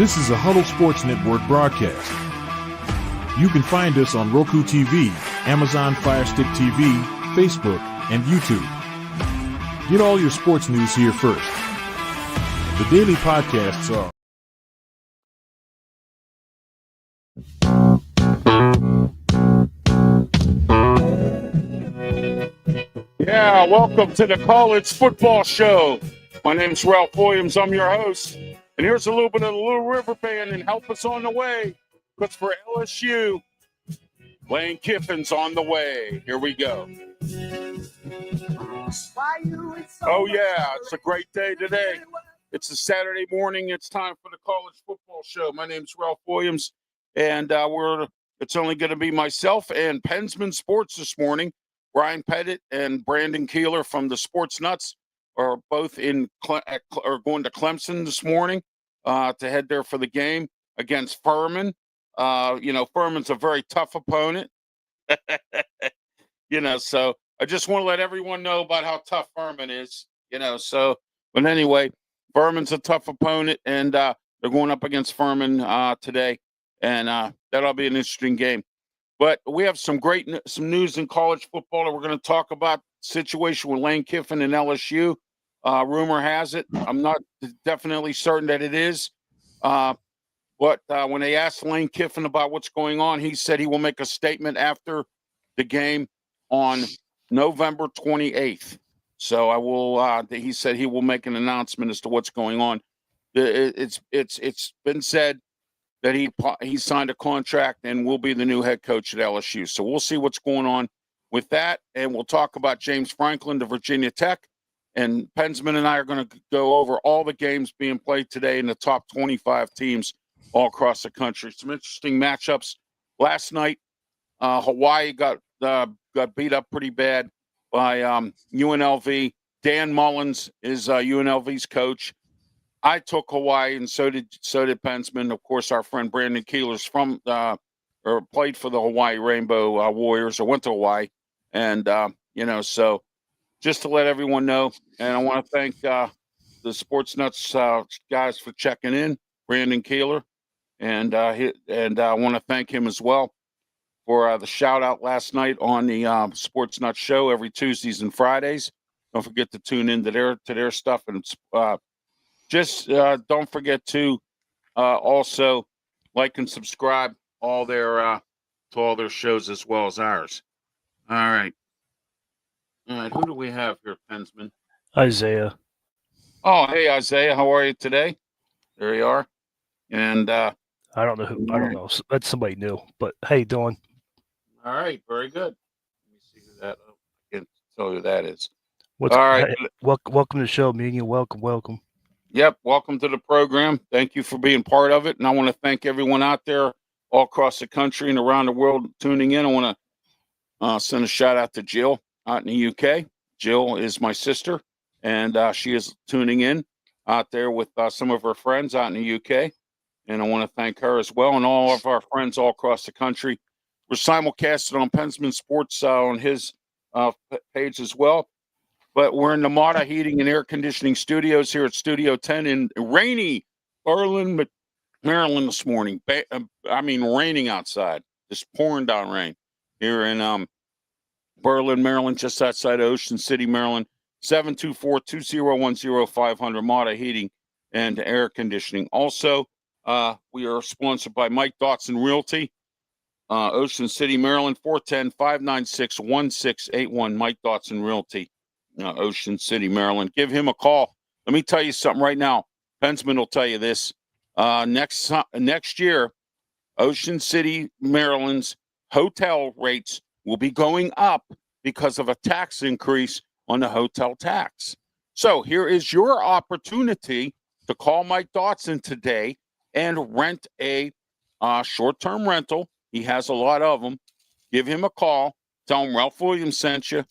This is a Huddle Sports Network broadcast. You can find us on Roku TV, Amazon Fire Stick TV, Facebook, and YouTube. Get all your sports news here first. The daily podcasts are Yeah, welcome to the College Football Show. My name's Ralph Willams. I'm your host. And here's a little bit of the Little River Band and help us on the way. Because for LSU, Lane Kiffin's on the way. Here we go. Oh, yeah, it's a great day today. It's a Saturday morning. It's time for the College Football Show. My name's Ralph Willams, and it's only going to be myself and Pensman Sports this morning. Brian Pettit and Brandon Keeler from the Sports Nuts are both going to Clemson this morning to head there for the game against Furman. Furman's a very tough opponent. So I just want to let everyone know about how tough Furman is. But anyway, Furman's a tough opponent, and they're going up against Furman today, and that'll be an interesting game. But we have some news in college football that we're going to talk about. Situation with Lane Kiffin and LSU. Rumor has it, I'm not definitely certain that it is. But when they asked Lane Kiffin about what's going on, he said he will make a statement after the game on November 28th. So I will. He said he will make an announcement as to what's going on. It's been said that he signed a contract and will be the new head coach at LSU. So we'll see what's going on with that, and we'll talk about James Franklin to Virginia Tech. And Pensman and I are going to go over all the games being played today in the top 25 teams all across the country. Some interesting matchups. Last night, Hawaii got beat up pretty bad by UNLV. Dan Mullins is UNLV's coach. I took Hawaii, and so did Pensman. Of course, our friend Brandon Keeler's played for the Hawaii Rainbow Warriors, or went to Hawaii, and so just to let everyone know. And I want to thank the Sports Nuts guys for checking in, Brandon Keeler, and I want to thank him as well for the shout out last night on the Sports Nuts show every Tuesdays and Fridays. Don't forget to tune in to their stuff, and just don't forget to also like and subscribe to all their shows as well as ours. All right. Who do we have here, Pensman? Isaiah. Oh, hey, Isaiah. How are you today? There you are. And I don't know who. I don't know. That's somebody new. But how you doing? All right. Very good. Let me see who that. I can't tell you who that is. All right. Hey, welcome to the show, me and you. Welcome. Yep. Welcome to the program. Thank you for being part of it. And I want to thank everyone out there all across the country and around the world tuning in. I want to send a shout out to Jill out in the UK. Jill is my sister, and she is tuning in out there with some of her friends out in the UK. And I want to thank her as well, and all of our friends all across the country. We're simulcasted on Pensman Sports on his page as well. But we're in the Mata Heating and Air Conditioning Studios here at Studio 10 in rainy Berlin, Maryland this morning. Raining outside. Just pouring down rain here in Berlin, Maryland, just outside Ocean City, Maryland. 724-201-0500 Mata Heating and Air Conditioning. Also, we are sponsored by Mike Dotson Realty, Ocean City, Maryland, 410-596-1681. Mike Dotson Realty. Ocean City, Maryland. Give him a call. Let me tell you something right now. Pensman will tell you this. Next year, Ocean City, Maryland's hotel rates will be going up because of a tax increase on the hotel tax. So here is your opportunity to call Mike Dotson today and rent a short-term rental. He has a lot of them. Give him a call. Tell him Ralph Willams sent you.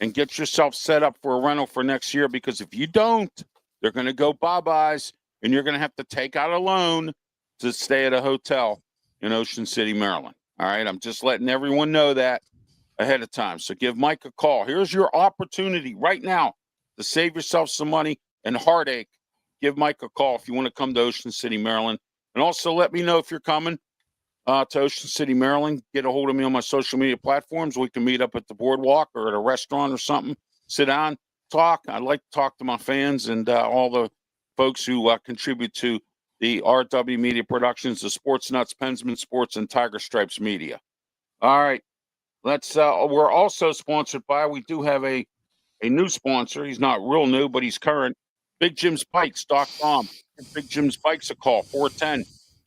And get yourself set up for a rental for next year, because if you don't, they're going to go bye-byes, and you're going to have to take out a loan to stay at a hotel in Ocean City, Maryland. All right, I'm just letting everyone know that ahead of time. So give Mike a call. Here's your opportunity right now to save yourself some money and heartache. Give Mike a call if you want to come to Ocean City, Maryland. And also let me know if you're coming to Ocean City, Maryland. Get a hold of me on my social media platforms. We can meet up at the boardwalk or at a restaurant or something. Sit down, talk. I'd like to talk to my fans and all the folks who contribute to the RW Media Productions, the Sports Nuts, Pensman Sports, and Tiger Stripes Media. All right. Let's. We're also sponsored by. We do have a new sponsor. He's not real new, but he's current. BigJim'sBikes.com. Give Big Jim's Bikes a call.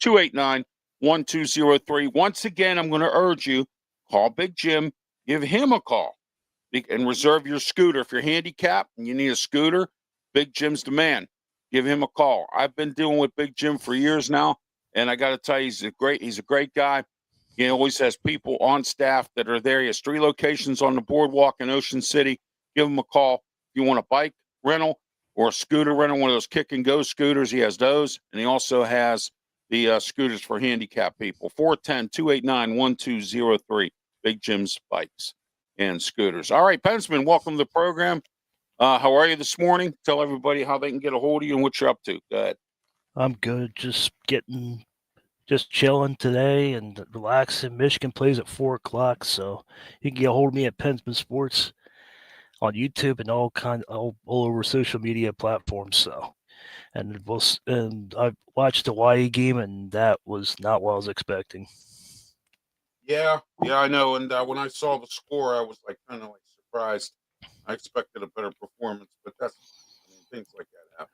410-289-1203. Once again, I'm going to urge you, call Big Jim. Give him a call and reserve your scooter. If you're handicapped and you need a scooter, Big Jim's the man. Give him a call. I've been dealing with Big Jim for years now, and I got to tell you, he's a great guy. He always has people on staff that are there. He has 3 locations on the boardwalk in Ocean City. Give him a call. If you want a bike rental or a scooter rental, one of those kick and go scooters, he has those. And he also has the scooters for handicapped people. 410-289-1203. Big Jim's Bikes and Scooters. All right, Pensman, welcome to the program. How are you this morning? Tell everybody how they can get a hold of you and what you're up to. Go ahead. I'm good. Just chilling today and relaxing. Michigan plays at 4:00, so you can get a hold of me at Pensman Sports on YouTube and all over social media platforms. So, and I watched the Hawaii game, and that was not what I was expecting. Yeah, I know. And when I saw the score, I was kind of surprised. I expected a better performance, but things like that happen.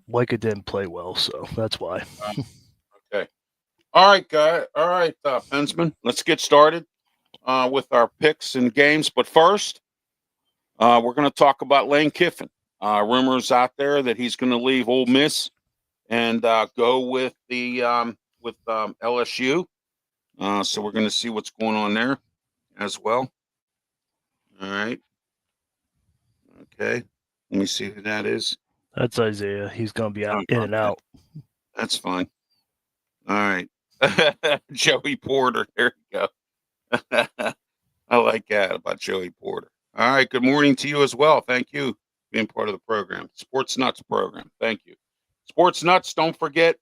Like it didn't play well, so that's why. Okay. All right, guy. All right, Pensman. Let's get started with our picks and games. But first, we're going to talk about Lane Kiffin. Rumors out there that he's going to leave Ole Miss and go with the LSU. So we're going to see what's going on there as well. All right. Okay. Let me see who that is. That's Isaiah. He's going to be out in and out. That's fine. All right. Joey Porter. There you go. I like that about Joey Porter. All right. Good morning to you as well. Thank you for being part of the program. Sports Nuts program. Thank you. Sports Nuts, don't forget,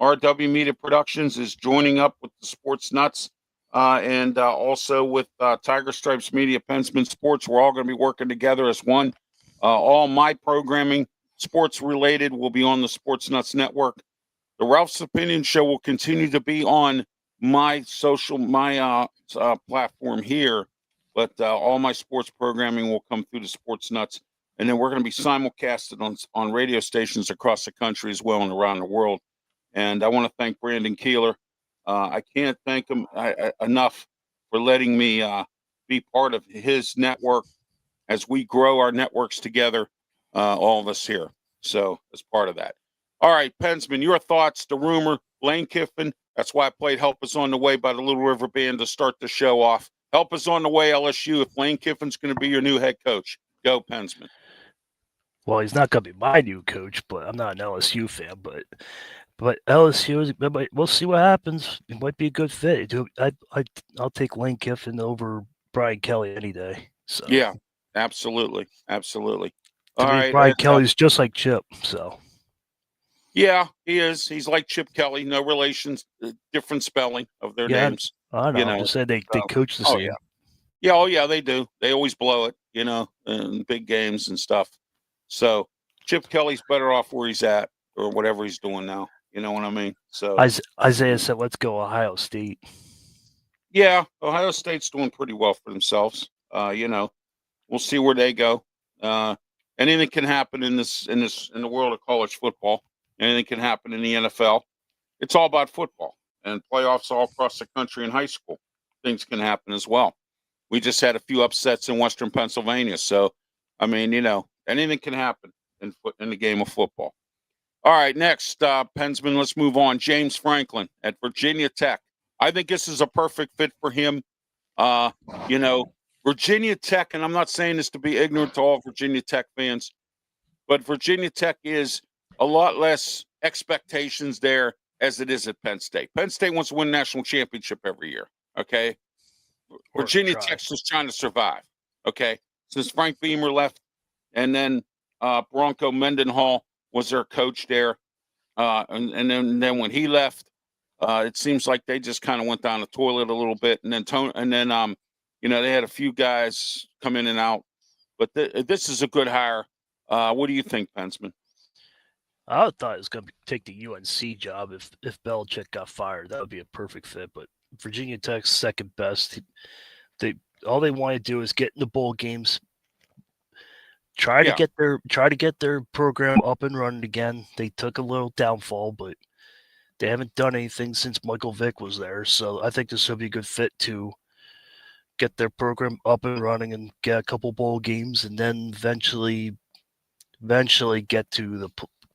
RW Media Productions is joining up with the Sports Nuts and also with Tiger Stripes Media, Pensman Sports. We're all going to be working together as one. All my programming, sports related, will be on the Sports Nuts Network. The Ralph's Opinion Show will continue to be on my platform here, but all my sports programming will come through the Sports Nuts. And then we're going to be simulcasted on radio stations across the country as well and around the world. And I want to thank Brandon Keeler. I can't thank him enough for letting me be part of his network as we grow our networks together, all of us here. So as part of that. All right, Pensman, your thoughts, the rumor, Lane Kiffin. That's why I played Help Us on the Way by the Little River Band to start the show off. Help Us on the Way, LSU, if Lane Kiffin's going to be your new head coach. Go, Pensman. Well, he's not going to be my new coach, but I'm not an LSU fan. But LSU, we'll see what happens. It might be a good fit. I'll take Lane Kiffin over Brian Kelly any day. So yeah, absolutely. All right, Brian Kelly's just like Chip. So yeah, he is. He's like Chip Kelly. No relations, different spelling of their names. I know. Just said they coach the same. Yeah, they do. They always blow it, in big games and stuff. So Chip Kelly's better off where he's at or whatever he's doing now. You know what I mean? So Isaiah said, "Let's go Ohio State." Yeah, Ohio State's doing pretty well for themselves. We'll see where they go. Anything can happen in the world of college football. Anything can happen in the NFL. It's all about football and playoffs all across the country in high school. Things can happen as well. We just had a few upsets in Western Pennsylvania. So, I mean, anything can happen in the game of football. All right, next, Pensman, let's move on. James Franklin at Virginia Tech. I think this is a perfect fit for him. Virginia Tech, and I'm not saying this to be ignorant to all Virginia Tech fans, but Virginia Tech is a lot less expectations there as it is at Penn State. Penn State wants to win a national championship every year, okay? Virginia Tech's just trying to survive, okay? Since Frank Beamer left, and then Bronco Mendenhall was their coach there. And then when he left, it seems like they just kind of went down the toilet a little bit. And then they had a few guys come in and out. But this is a good hire. What do you think, Pensman? I thought it was going to take the UNC job if Belichick got fired. That would be a perfect fit. But Virginia Tech's second best. All they want to do is get in the bowl games, try to get their program up and running again. They took a little downfall, but they haven't done anything since Michael Vick was there. So I think this will be a good fit to get their program up and running and get a couple bowl games, and then eventually get to the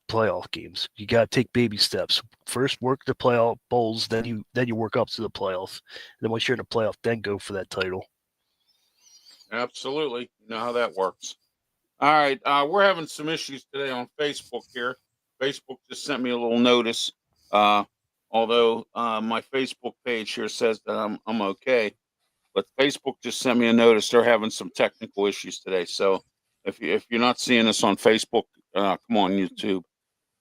playoff games. You got to take baby steps. First, work the playoff bowls, then you work up to the playoffs. And then once you're in the playoff, then go for that title. Absolutely. You know how that works. All right. We're having some issues today on Facebook here. Facebook just sent me a little notice. Although my Facebook page here says that I'm okay. But Facebook just sent me a notice. They're having some technical issues today. So if you're not seeing us on Facebook, come on YouTube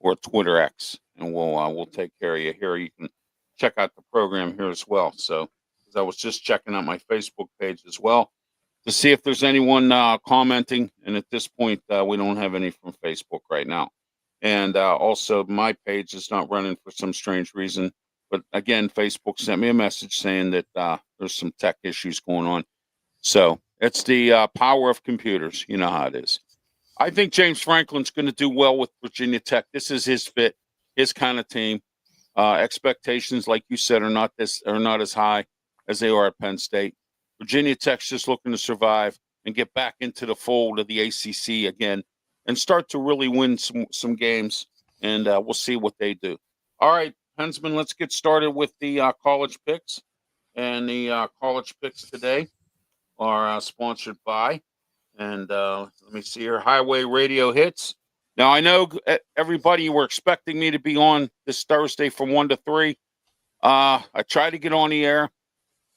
or Twitter X, and we'll take care of you here. You can check out the program here as well. So I was just checking out my Facebook page as well to see if there's anyone commenting. And at this point, we don't have any from Facebook right now. And also, my page is not running for some strange reason. But again, Facebook sent me a message saying that there's some tech issues going on. So it's the power of computers. You know how it is. I think James Franklin's going to do well with Virginia Tech. This is his fit, his kind of team. Expectations, like you said, are not as high as they are at Penn State. Virginia Tech's just looking to survive and get back into the fold of the ACC again and start to really win some games. And we'll see what they do. All right, Pensman, let's get started with the college picks. And the college picks today are sponsored by, and let me see here, Highway Radio Hits. Now, I know everybody were expecting me to be on this Thursday from 1 to 3. I tried to get on the air.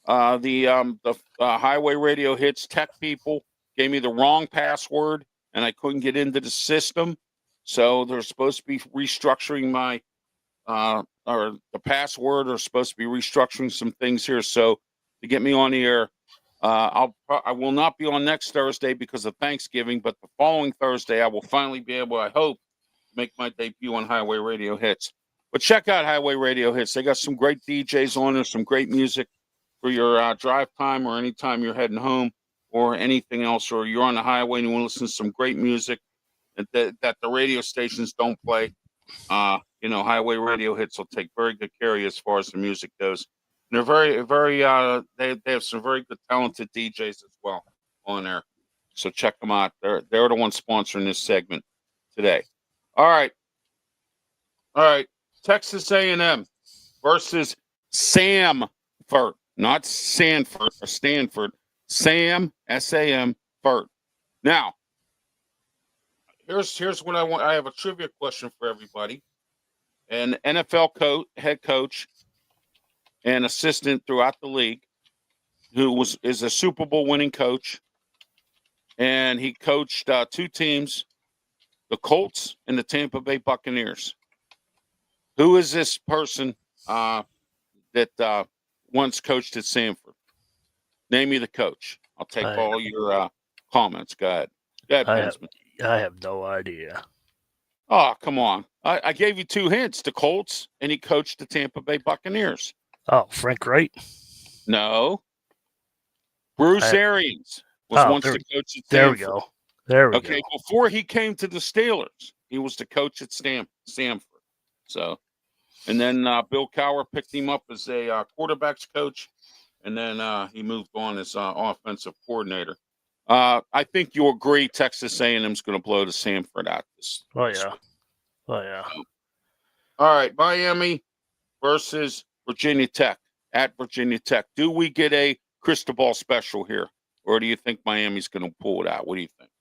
The Highway Radio Hits tech people gave me the wrong password, and I couldn't get into the system. So they're supposed to be restructuring my or the password, or supposed to be restructuring some things here. So to get me on the air, I will not be on next Thursday because of Thanksgiving, but the following Thursday I will finally be able, I hope, to make my debut on Highway Radio Hits. But check out Highway Radio Hits. They got some great DJs on there, some great music for your drive time or anytime you're heading home or anything else, or you're on the highway and you want to listen to some great music that the radio stations don't play. Highway Radio Hits will take very good care of you as far as the music goes. And they're very, very, they have some very good, talented DJs as well on there. So check them out. They're the ones sponsoring this segment today. All right. Texas A&M versus Samford, not Sanford or Stanford. Sam, S-A-M, Ford. Now, here's what I want. I have a trivia question for everybody. An NFL head coach and assistant throughout the league, who is a Super Bowl winning coach, and he coached two teams, the Colts and the Tampa Bay Buccaneers. Who is this person that once coached at Sanford? Name me the coach. I'll take all your comments. Go ahead. I have no idea. Oh, come on. I gave you two hints. The Colts, and he coached the Tampa Bay Buccaneers. Oh, Frank Wright? No. Bruce Arians was once the coach at Stanford. There we go. There we go. Okay, before he came to the Steelers, he was the coach at Stanford. So, and then Bill Cowher picked him up as a quarterbacks coach, and then he moved on as offensive coordinator. I think you agree Texas A&M's going to blow the Sanford out this. Oh, yeah. Oh, yeah. All right, Miami versus Virginia Tech at Virginia Tech. Do we get a Cristobal special here, or do you think Miami's going to pull it out? What do you think?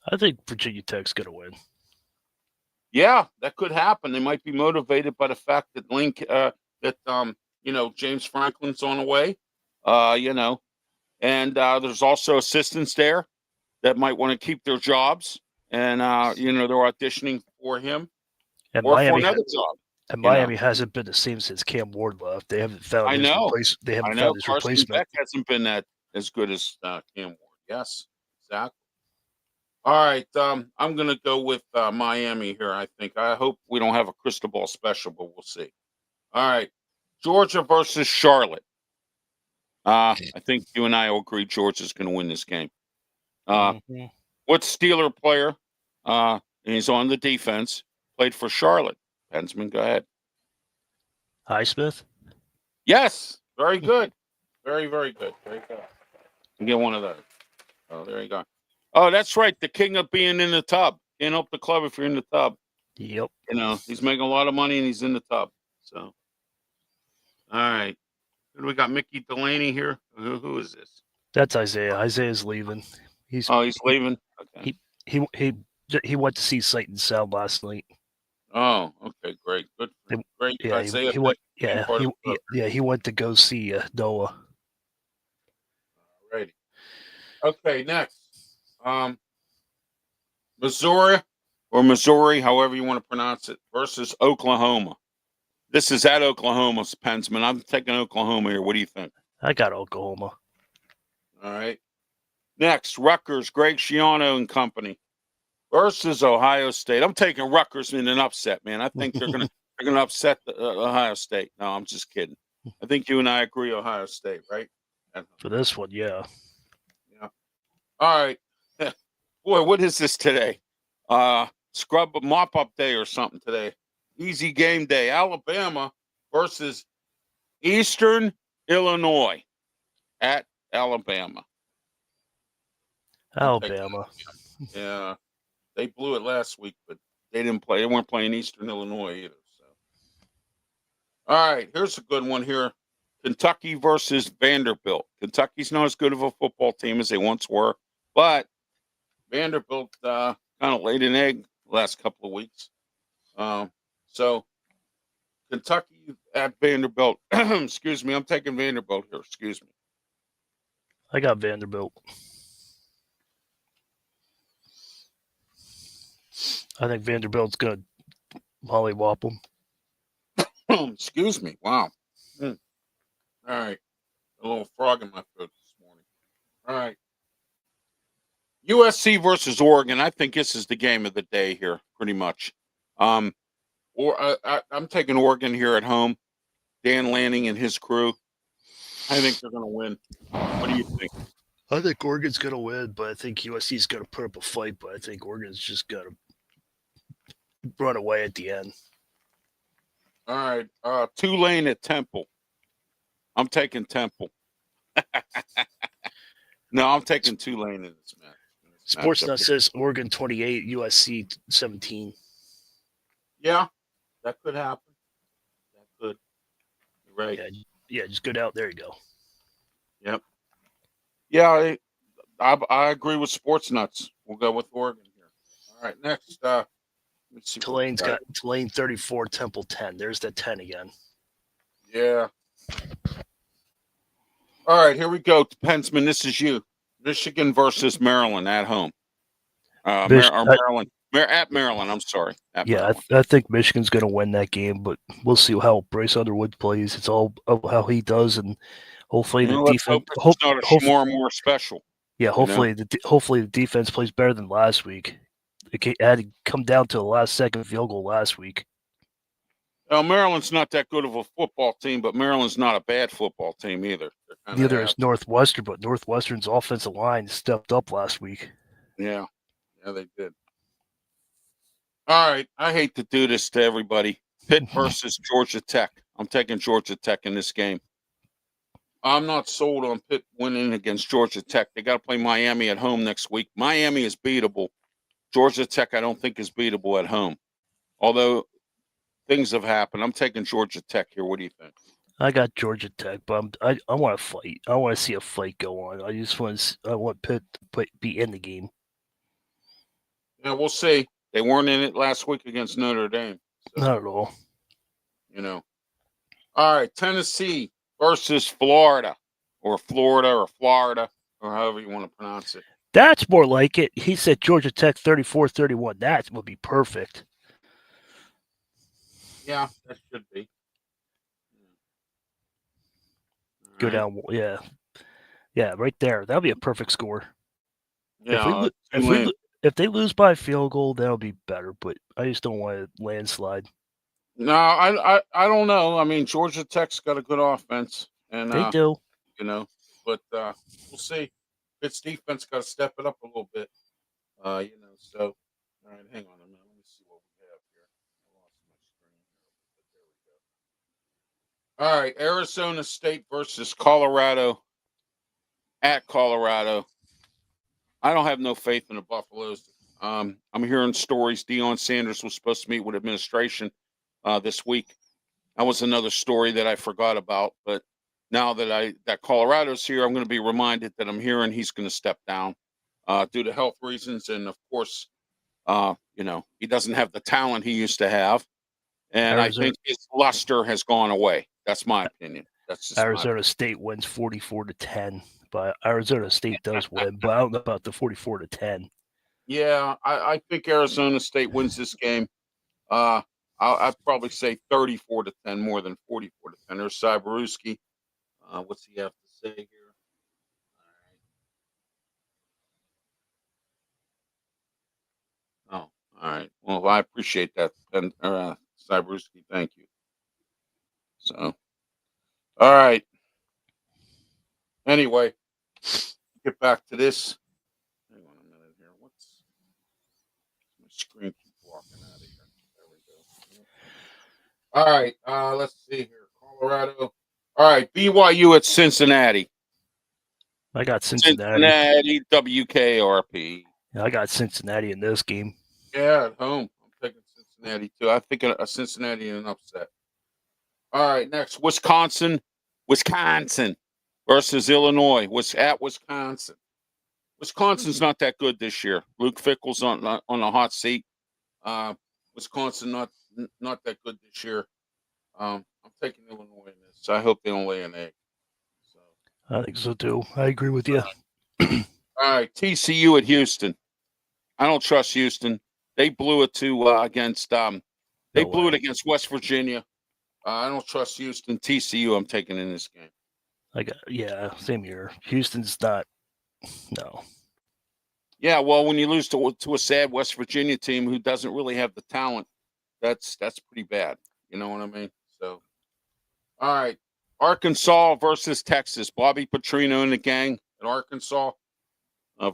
I think Virginia Tech's going to win. Yeah, that could happen. They might be motivated by the fact that James Franklin's on the way, and there's also assistants there that might want to keep their jobs, and they're auditioning for him. And or for Miami, another job. and You know, Miami hasn't been the same since Cam Ward left. They haven't found I his know, They haven't I know. found his Carson replacement. Beck hasn't been that as good as Cam Ward. Yes, exactly. All right, I'm gonna go with Miami here. I think. I hope we don't have a crystal ball special, but we'll see. All right, Georgia versus Charlotte. I think you and I will agree Georgia's going to win this game. Mm-hmm. What Steeler player? And he's on the defense. Played for Charlotte. Pensman, go ahead. Highsmith? Yes, very good. Very, very good. Very good. You get one of those. Oh, there you go. Oh, that's right. The king of being in the tub. Can't help the club if you're in the tub. Yep. You know, he's making a lot of money and he's in the tub. So, all right. We got Mickey Delaney here. Who is this? That's Isaiah. Isaiah's leaving. He's leaving. Okay. he went to see Sight and Sound last night. Oh, okay, great, good, great. Yeah, Isaiah, he went. Yeah, he went to go see Noah. Alrighty. Okay, next, Missouri or Missouri, however you want to pronounce it, versus Oklahoma. This is at Oklahoma, Pensman. I'm taking Oklahoma here. What do you think? I got Oklahoma. All right. Next, Rutgers, Greg Schiano and company versus Ohio State. I'm taking Rutgers in an upset, man. I think they're gonna upset Ohio State. No, I'm just kidding. I think you and I agree, Ohio State, right? For this one, yeah. Yeah. All right. Boy, what is this today? Scrub mop up day or something today. Easy game day. Alabama versus Eastern Illinois at Alabama. Alabama. Yeah. They blew it last week, but they didn't play. They weren't playing Eastern Illinois either. So, all right, here's a good one here: Kentucky versus Vanderbilt. Kentucky's not as good of a football team as they once were, but Vanderbilt kind of laid an egg the last couple of weeks. So Kentucky at Vanderbilt. Excuse me, I'm taking Vanderbilt here. Excuse me. I got Vanderbilt. I think Vanderbilt's going to mollywop them. Excuse me. Wow. All right. A little frog in my throat this morning. All right. USC versus Oregon. I think this is the game of the day here, pretty much. I'm taking Oregon here at home. Dan Lanning and his crew. I think they're going to win. What do you think? I think Oregon's going to win, but I think USC's going to put up a fight. But I think Oregon's just going to run away at the end. All right. Tulane at Temple. I'm taking Temple. No, I'm taking Tulane in this match. Sportsnet says Oregon 28, USC 17. Yeah, that could happen. That could. You're right. Yeah, just go down. There you go. Yep. Yeah, I agree with Sports Nuts. We'll go with Oregon here. All right, next. Let's see. Tulane's got Tulane 34, Temple 10. There's the 10 again. Yeah. All right, here we go. Pensman, this is you. Michigan versus Maryland at home. Maryland. At Maryland, I'm sorry. I think Michigan's going to win that game, but we'll see how Bryce Underwood plays. It's all about how he does, and hopefully the defense. More and more special. Yeah, hopefully the defense plays better than last week. It had to come down to the last second field goal last week. Well, Maryland's not that good of a football team, but Maryland's not a bad football team either. Neither is Northwestern, but Northwestern's offensive line stepped up last week. Yeah, they did. All right, I hate to do this to everybody. Pitt versus Georgia Tech. I'm taking Georgia Tech in this game. I'm not sold on Pitt winning against Georgia Tech. They got to play Miami at home next week. Miami is beatable. Georgia Tech, I don't think, is beatable at home. Although things have happened. I'm taking Georgia Tech here. What do you think? I got Georgia Tech, but I want to fight. I want to see a fight go on. I want Pitt to be in the game. Yeah, we'll see. They weren't in it last week against Notre Dame. So, not at all. All right, Tennessee versus Florida or Florida, or however you want to pronounce it. That's more like it. He said Georgia Tech 34-31. That would be perfect. Yeah, that should be. Go All right. down. Yeah, right there. That'll be a perfect score. If we Yeah, lo- if we lo- if they lose by a field goal, that'll be better. But I just don't want a landslide. no, I don't know. I mean, Georgia Tech's got a good offense, and They do. you know, but we'll see. Its defense got to step it up a little bit. So all right, hang on a minute. Let me see what we have here. I lost my screen here, but there we go. All right, Arizona State versus Colorado at Colorado. I don't have no faith in the Buffaloes. I'm hearing stories. Deion Sanders was supposed to meet with administration this week. That was another story that I forgot about. But now that Colorado's here, I'm going to be reminded that I'm hearing he's going to step down due to health reasons, and of course, he doesn't have the talent he used to have, and I Arizona think his luster has gone away. That's my opinion. That's just Arizona State wins 44-10. But Arizona State does win. But I don't know about the 44-10. Yeah, I think Arizona State wins this game. I'd probably say 34-10 more than 44-10. There's Cyberewski. What's he have to say here? All right. Oh, all right. Well, I appreciate that, and Cyberewski. Thank you. So, all right. Anyway, get back to this. Hang on a minute here. What's my screen keep walking out of here? There we go. All right. Let's see here. Colorado. All right. BYU at Cincinnati. I got Cincinnati. Cincinnati, WKRP. I got Cincinnati in this game. Yeah, at home. I'm taking Cincinnati too. I think a Cincinnati in an upset. All right, next Wisconsin versus Illinois. At Wisconsin. Wisconsin's not that good this year. Luke Fickle's on the hot seat. Wisconsin not that good this year. I'm taking Illinois in this. I hope they don't lay an egg. So. I think so too. I agree with you. All right, TCU at Houston. I don't trust Houston. They blew it against against West Virginia. I don't trust Houston. TCU, I'm taking in this game. Same here. Houston's not. No. Yeah, well, when you lose to a sad West Virginia team who doesn't really have the talent, that's pretty bad. You know what I mean? So, all right, Arkansas versus Texas. Bobby Petrino and the gang at Arkansas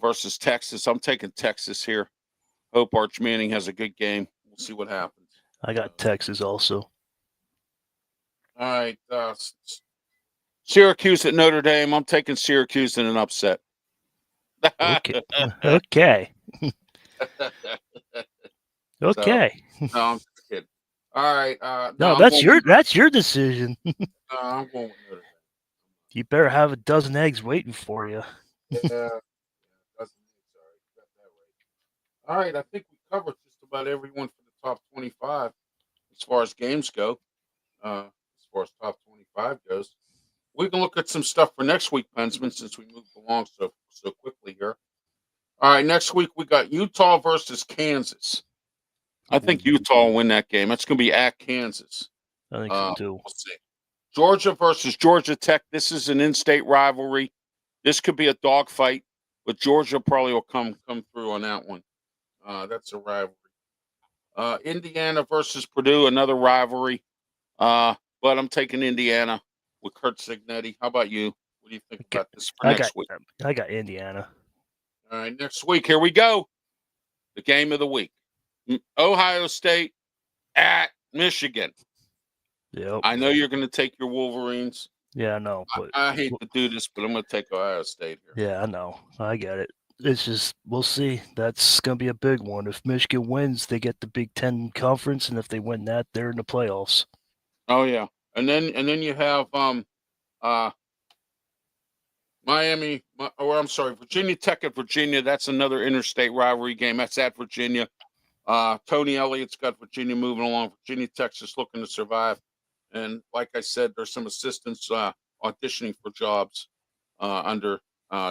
versus Texas. I'm taking Texas here. Hope Arch Manning has a good game. We'll see what happens. I got Texas also. All right, Syracuse at Notre Dame. I'm taking Syracuse in an upset. Okay. Okay. Okay. So, no, I'm just kidding. All right. No, that's your decision. I'm going with Notre Dame. You better have a dozen eggs waiting for you. Yeah. Dozen eggs. All right. Got that right. All right. I think we covered just about everyone for the top 25 as far as games go. As far as top 25 goes. We can look at some stuff for next week, Pensman, since we moved along so quickly here. All right, next week we got Utah versus Kansas. I think Utah will win that game. That's going to be at Kansas. I think so too. We'll see. Georgia versus Georgia Tech. This is an in-state rivalry. This could be a dogfight, but Georgia probably will come through on that one. That's a rivalry. Indiana versus Purdue, another rivalry. But I'm taking Indiana with Kurt Signetti. How about you? What do you think about this for next week? I got Indiana. All right, next week, here we go. The game of the week. Ohio State at Michigan. Yep. I know you're going to take your Wolverines. Yeah, I know. But I hate to do this, but I'm going to take Ohio State here. Yeah, I know. I get it. It's just, we'll see. That's going to be a big one. If Michigan wins, they get the Big Ten Conference, and if they win that, they're in the playoffs. Oh, yeah. And then you have Virginia Tech at Virginia. That's another interstate rivalry game. That's at Virginia. Tony Elliott's got Virginia moving along. Virginia Tech's just looking to survive. And like I said, there's some assistants auditioning for jobs under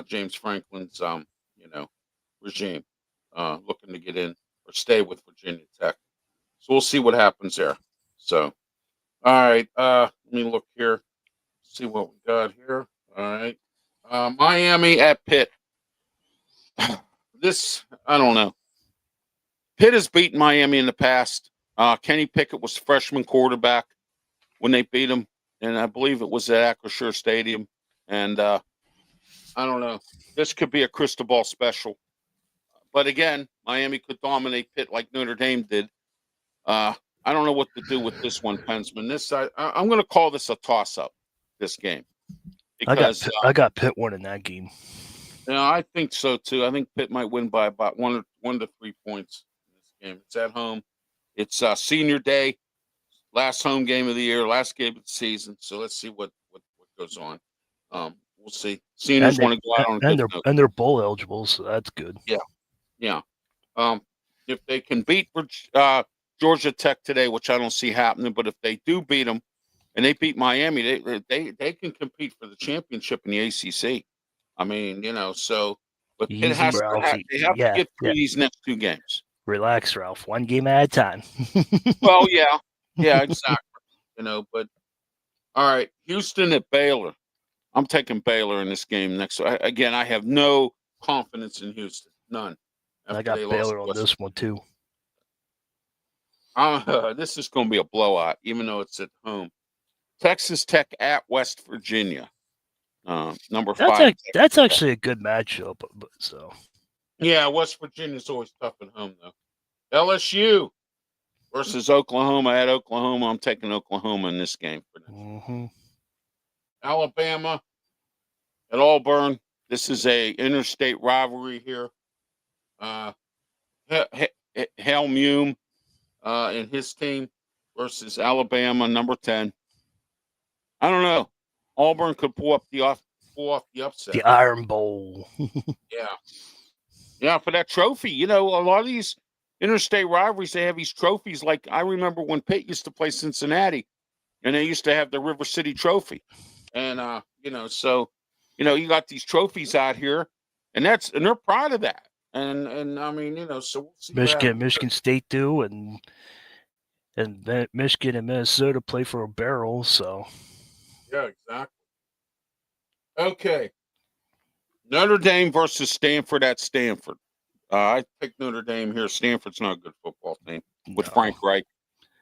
James Franklin's, regime, looking to get in or stay with Virginia Tech. So we'll see what happens there. So, all right. Let me look here. See what we got here. All right. Miami at Pitt. This, I don't know. Pitt has beaten Miami in the past. Kenny Pickett was freshman quarterback when they beat him, and I believe it was at Acrisure Stadium. And I don't know. This could be a crystal ball special. But again, Miami could dominate Pitt like Notre Dame did. I don't know what to do with this one, Pensman. I'm going to call this a toss-up, this game. Because I got Pitt winning that game. I think so, too. I think Pitt might win by about 1 to 3 points in this game. It's at home. It's senior day, last home game of the year, last game of the season. So let's see what goes on. We'll see. Seniors want to go out on a good note. And they're bowl eligible, so that's good. Yeah. If they can beat Georgia Tech today, which I don't see happening, but if they do beat them and they beat Miami, they can compete for the championship in the ACC. I mean, so but Easy, it has Ralph. to they have to get through these next 2 games. Relax, Ralph. One game at a time. Well, yeah, exactly. But all right, Houston at Baylor. I'm taking Baylor in this game next. Again, I have no confidence in Houston, none. I got Baylor on this one too. This is going to be a blowout, even though it's at home. Texas Tech at West Virginia. Number 5. That's actually a good matchup. So. Yeah, West Virginia's always tough at home, though. LSU versus Oklahoma at Oklahoma. I'm taking Oklahoma in this game. Mm-hmm. Alabama at Auburn. This is a interstate rivalry here. Helmume and his team versus Alabama, number 10. I don't know. Auburn could pull off the upset. The Iron Bowl. Yeah, for that trophy. A lot of these interstate rivalries, they have these trophies. Like I remember when Pitt used to play Cincinnati, and they used to have the River City Trophy. And so you got these trophies out here, and they're proud of that. And I mean, so we'll see. Michigan State do, and Michigan and Minnesota play for a barrel. So yeah, exactly. Okay, Notre Dame versus Stanford at Stanford. I pick Notre Dame here. Stanford's not a good football team with Frank Reich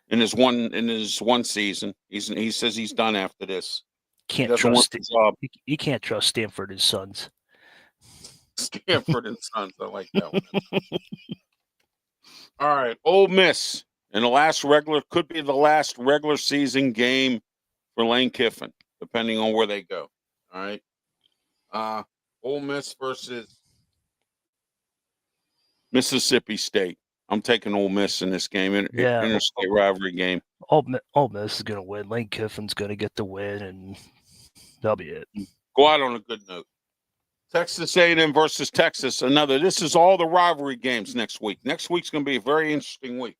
in his one season. He says he's done after this. You can't trust Stanford and Sons. Stanford and Sons. I like that one. All right, Ole Miss and could be the last regular season game for Lane Kiffin, depending on where they go. All right, Ole Miss versus Mississippi State. I'm taking Ole Miss in this game, interstate rivalry game. Ole Miss is going to win. Lane Kiffin's going to get the win, and that'll be it. Go out on a good note. Texas A&M versus Texas. This is all the rivalry games next week. Next week's going to be a very interesting week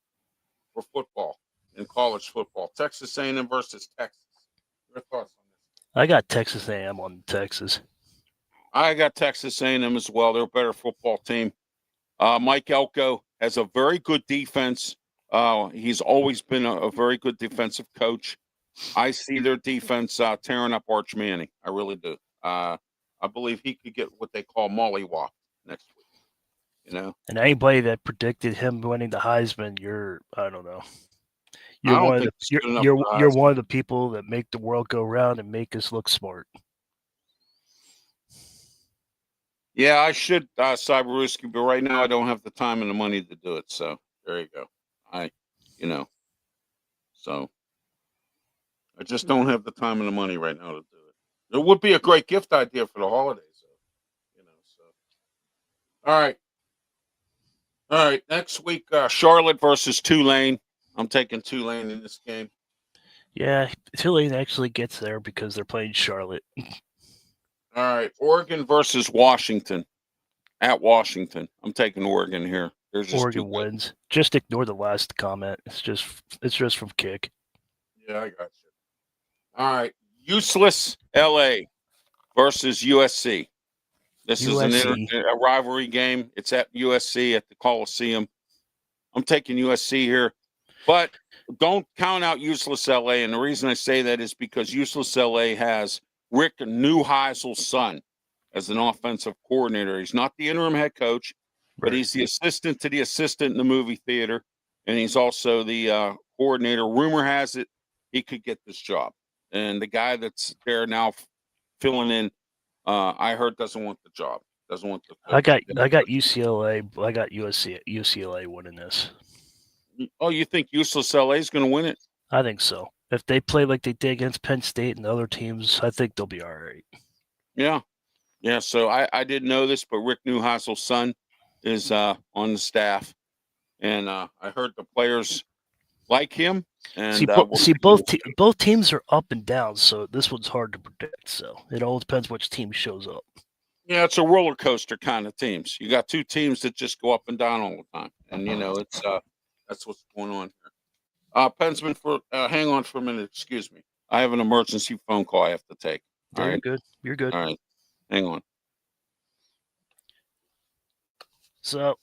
for football and college football. Texas A&M versus Texas. Your thoughts on this? I got Texas A&M on Texas. I got Texas A&M as well. They're a better football team. Mike Elko has a very good defense. He's always been a very good defensive coach. I see their defense tearing up Arch Manning. I really do. I believe he could get what they call mollywop next week. And anybody that predicted him winning the Heisman, I don't know. You're one of the people that make the world go round and make us look smart. Yeah, I should, Cyberuski, but right now I don't have the time and the money to do it. So there you go. So I just don't have the time and the money right now to do it. It would be a great gift idea for the holidays. All right. Next week, Charlotte versus Tulane. I'm taking Tulane in this game. Yeah, Tulane actually gets there because they're playing Charlotte. All right, Oregon versus Washington. At Washington, I'm taking Oregon here. Oregon wins. Just ignore the last comment. It's just from Kick. Yeah, I got you. All right, useless LA versus USC. This is a rivalry game. It's at USC at the Coliseum. I'm taking USC here, but don't count out useless LA. And the reason I say that is because useless LA has Rick Neuheisel's son as an offensive coordinator. He's not the interim head coach, but Right. he's the assistant to the assistant in the movie theater. And he's also the coordinator. Rumor has it he could get this job. And the guy that's there now filling in, I heard doesn't want the job. Doesn't want the I got UCLA. I got UCLA winning this. Oh, you think useless LA is going to win it? I think so. If they play like they did against Penn State and other teams, I think they'll be all right. Yeah. Yeah. So I didn't know this, but Rick Neuheisel's son is on the staff. And I heard the players like him. And both teams are up and down, so this one's hard to predict. So it all depends which team shows up. Yeah, it's a roller coaster kind of teams. You got two teams that just go up and down all the time, and it's that's what's going on here. Pensman, hang on for a minute. Excuse me. I have an emergency phone call I have to take. All right. You're good. You're good. All right. Hang on. So,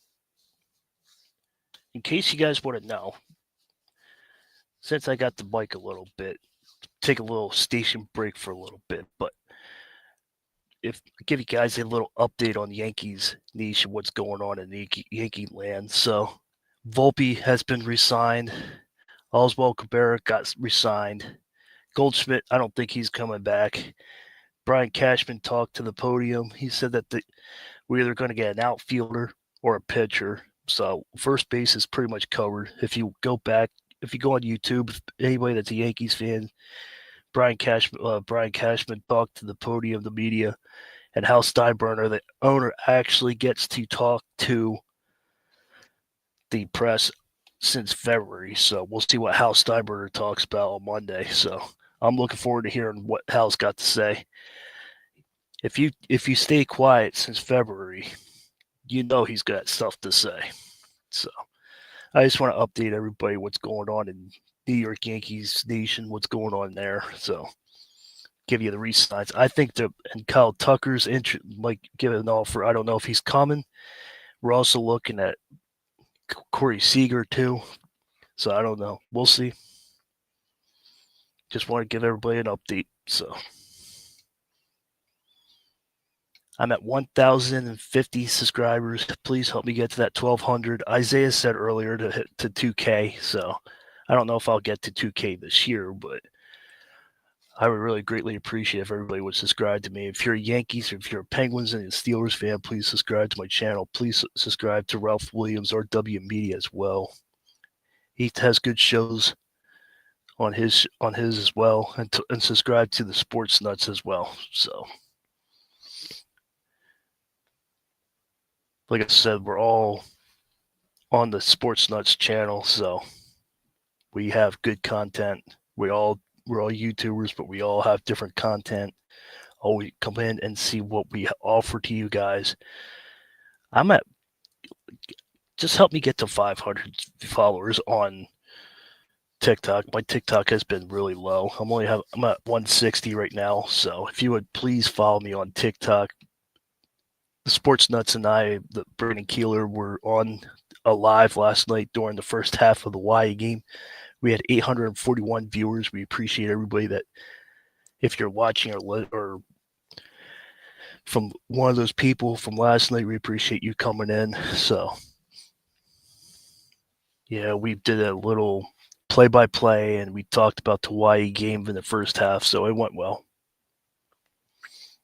in case you guys want to know, since I got the mic a little bit, take a little station break for a little bit, but give you guys a little update on the Yankees nation, what's going on in Yankee land. So, Volpe has been re-signed. Oswald Cabrera got re-signed. Goldschmidt, I don't think he's coming back. Brian Cashman talked to the podium. He said that we're either going to get an outfielder or a pitcher. So first base is pretty much covered. If you go on YouTube, anybody that's a Yankees fan, Brian Cashman talked to the podium, the media, and Hal Steinbrenner, the owner, actually gets to talk to the press since February. So we'll see what Hal Steinbrenner talks about on Monday. So I'm looking forward to hearing what Hal's got to say. If you stay quiet since February, he's got stuff to say. So I just want to update everybody what's going on in New York Yankees nation, what's going on there. So give you the re-signs. I think and Kyle Tucker's might give an offer. I don't know if he's coming. We're also looking at Corey Seager too. So I don't know. We'll see. Just want to give everybody an update. So I'm at 1,050 subscribers. Please help me get to that 1,200. Isaiah said earlier to hit to 2K. So I don't know if I'll get to 2K this year, but I would really greatly appreciate if everybody would subscribe to me. If you're a Yankees or if you're a Penguins and a Steelers fan, please subscribe to my channel. Please subscribe to Ralph Willams, RW Media as well. He has good shows on his as well, and subscribe to the Sports Nuts as well. So, like I said, we're all on the Sports Nuts channel, so we have good content. We're all YouTubers, but we all have different content. Always come in and see what we offer to you guys. Just help me get to 500 followers on TikTok. My TikTok has been really low. I'm at 160 right now. So if you would please follow me on TikTok. The Sports Nuts and Brandon Keeler, were on a live last night during the first half of the Hawaii game. We had 841 viewers. We appreciate everybody that, if you're watching or from one of those people from last night, we appreciate you coming in. So, yeah, we did a little play-by-play, and we talked about the Hawaii game in the first half, so it went well.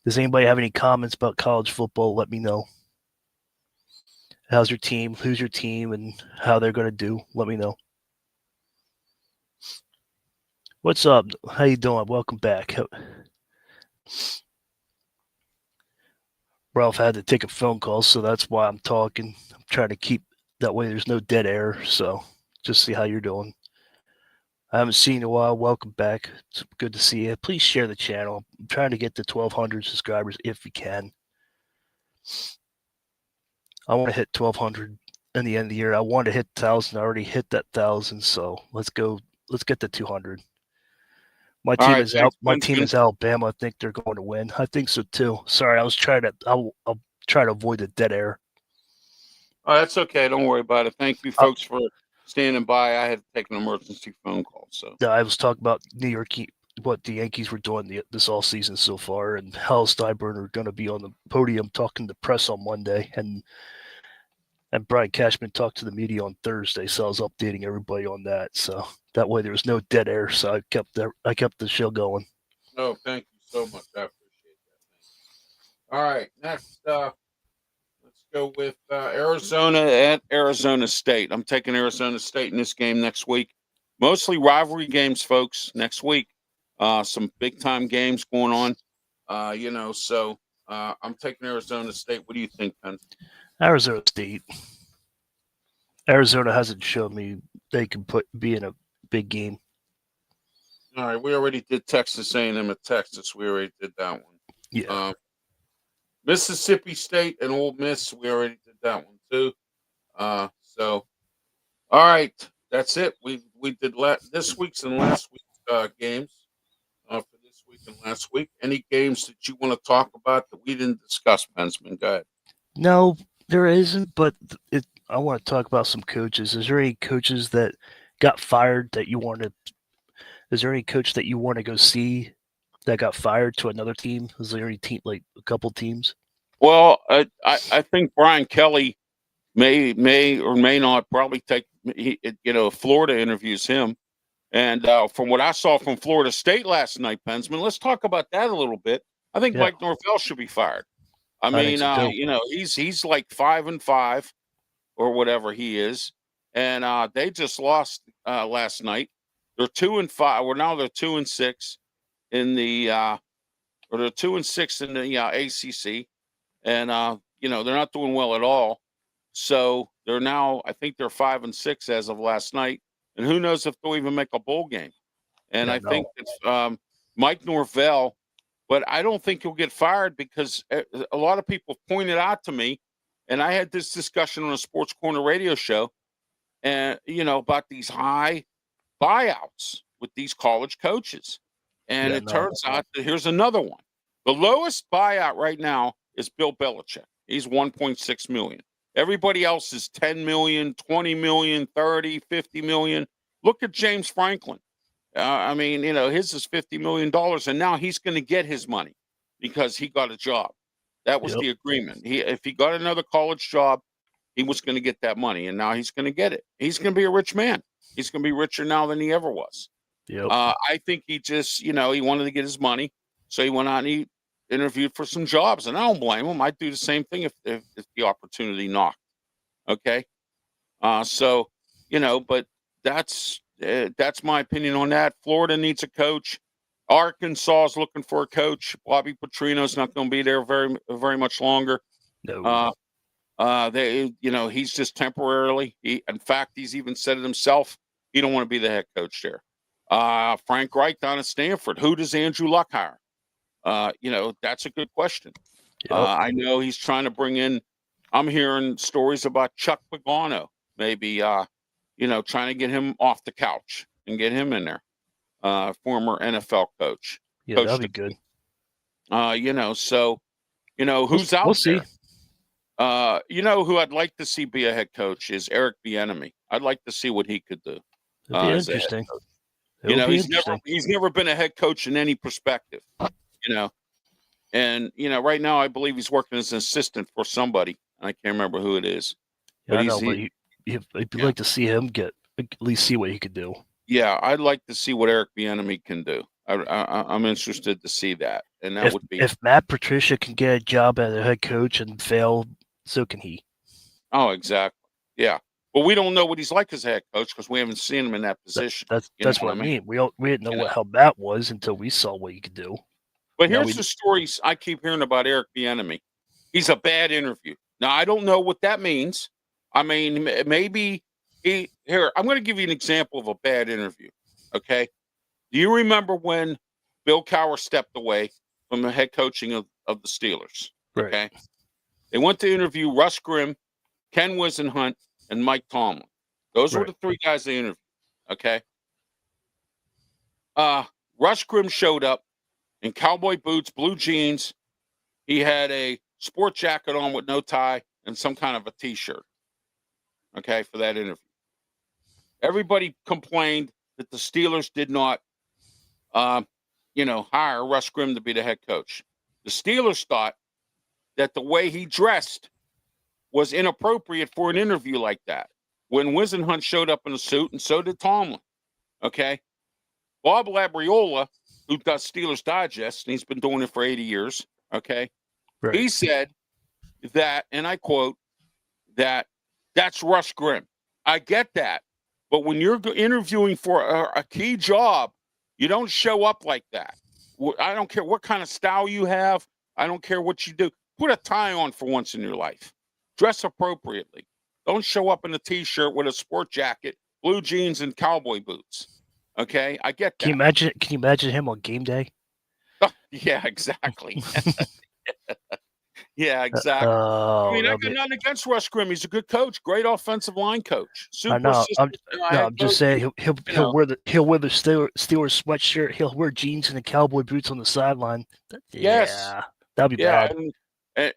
Does anybody have any comments about college football? Let me know. How's your team? Who's your team? And how they're going to do? Let me know. What's up? How you doing? Welcome back. Ralph had to take a phone call, so that's why I'm talking. I'm trying to keep that way there's no dead air, so just see how you're doing. I haven't seen you in a while. Welcome back. It's good to see you. Please share the channel. I'm trying to get to 1,200 subscribers if we can. I want to hit 1,200 in the end of the year. I want to hit 1,000. I already hit that 1,000, so let's go. Let's get to 200. My team is Alabama. I think they're going to win. I think so too. Sorry, I'll try to avoid the dead air. Oh, that's okay. Don't worry about it. Thank you, folks, for standing by. I had to take an emergency phone call. So I was talking about New York, what the Yankees were doing this all season so far, and Hal Steinbrenner are going to be on the podium talking to press on Monday, and Brian Cashman talked to the media on Thursday, so I was updating everybody on that. So that way there was no dead air. So I kept the show going. oh, thank you so much. I appreciate that. All right, next, let's go with Arizona at Arizona State. I'm taking Arizona State in this game next week. Mostly rivalry games, folks. Next week, some big time games going on. So I'm taking Arizona State. What do you think, Penn? Arizona State. Arizona hasn't shown me they can be in a big game. All right, we already did Texas A&M at Texas. We already did that one. Yeah. Mississippi State and Ole Miss. We already did that one too. So, all right, that's it. We did this week's and last week's games for this week and last week. Any games that you want to talk about that we didn't discuss, Pensman? Go ahead. No, there isn't, but I want to talk about some coaches. Is there any coaches that got fired that you want to? Is there any coach that you want to go see that got fired to another team? Is there any team, like a couple teams? Well, I think Brian Kelly may or may not probably take. Florida interviews him, and from what I saw from Florida State last night, Pensman. Let's talk about that a little bit. I think Mike Norvell should be fired. I mean, so he's like 5-5 or whatever he is, and they just lost last night. They're 2-5. Well, now they're 2-6 in the or they're 2-6 in the ACC, and they're not doing well at all. So they're now, I think they're 5-6 as of last night, and who knows if they'll even make a bowl game. And I think it's Mike Norvell, but I don't think he'll get fired because a lot of people pointed out to me, and I had this discussion on a Sports Corner radio show, and about these high buyouts with these college coaches. And it turns out that here's another one. The lowest buyout right now is Bill Belichick. He's 1.6 million. Everybody else is 10 million, 20 million, 30, 50 million. Look at James Franklin. His is $50 million, and now he's going to get his money because he got a job. That was the agreement. If he got another college job, he was going to get that money, and now he's going to get it. He's going to be a rich man. He's going to be richer now than he ever was. Yep. I think he just, he wanted to get his money, so he went out and he interviewed for some jobs, and I don't blame him. I'd do the same thing if the opportunity knocked. Okay, but that's my opinion on that. Florida needs a coach. Arkansas is looking for a coach. Bobby Petrino's not going to be there very, very much longer. No. He's just temporarily. In fact, he's even said it himself. He don't want to be the head coach there. Frank Reich down at Stanford. Who does Andrew Luck hire? That's a good question. Yep. I know he's trying to bring in. I'm hearing stories about Chuck Pagano, maybe, trying to get him off the couch and get him in there. Former NFL coach. Yeah, that'd be good. Who's out we'll there? See. Who I'd like to see be a head coach is Eric Bieniemy. I'd like to see what he could do. It'd be interesting. He's never been a head coach in any perspective. And right now I believe he's working as an assistant for somebody. I can't remember who it is. Yeah, I'd like to see him at least see what he could do. Yeah, I'd like to see what Eric Bieniemy can do. I'm interested to see that, and that would be if Matt Patricia can get a job as a head coach and fail, so can he. Oh, exactly. Yeah, but we don't know what he's like as a head coach because we haven't seen him in that position. That's what I mean. We didn't know how that was until we saw what he could do. But here's the stories I keep hearing about Eric Bieniemy. He's a bad interview. Now I don't know what that means. I mean, maybe here. I'm going to give you an example of a bad interview. Okay. Do you remember when Bill Cowher stepped away from the head coaching of the Steelers? Right. Okay. They went to interview Russ Grimm, Ken Wisenhunt, and Mike Tomlin. Those were the three guys they interviewed. Okay. Russ Grimm showed up in cowboy boots, blue jeans. He had a sport jacket on with no tie and some kind of a T-shirt. Okay, for that interview. everybody complained that the Steelers did not, hire Russ Grimm to be the head coach. The Steelers thought that the way he dressed was inappropriate for an interview like that. When Wisenhunt showed up in a suit, and so did Tomlin. Okay, Bob Labriola, who does Steelers Digest, and he's been doing it for 80 years. Okay, Right. he said that, and I quote, that's Russ Grimm. I get that, but when you're interviewing for a key job, you don't show up like that. I don't care what kind of style you have. I don't care what you do. Put a tie on for once in your life. Dress appropriately. Don't show up in a T-shirt with a sport jacket, blue jeans, and cowboy boots. Okay, I get that. Can you imagine him on game day? Oh, yeah, exactly. Yeah, exactly. I mean, I got nothing against Russ Grimm. He's a good coach, great offensive line coach. I know. I'm just saying he'll wear the Steelers sweatshirt. He'll wear jeans and the cowboy boots on the sideline. Yes. Yeah, that'd be bad.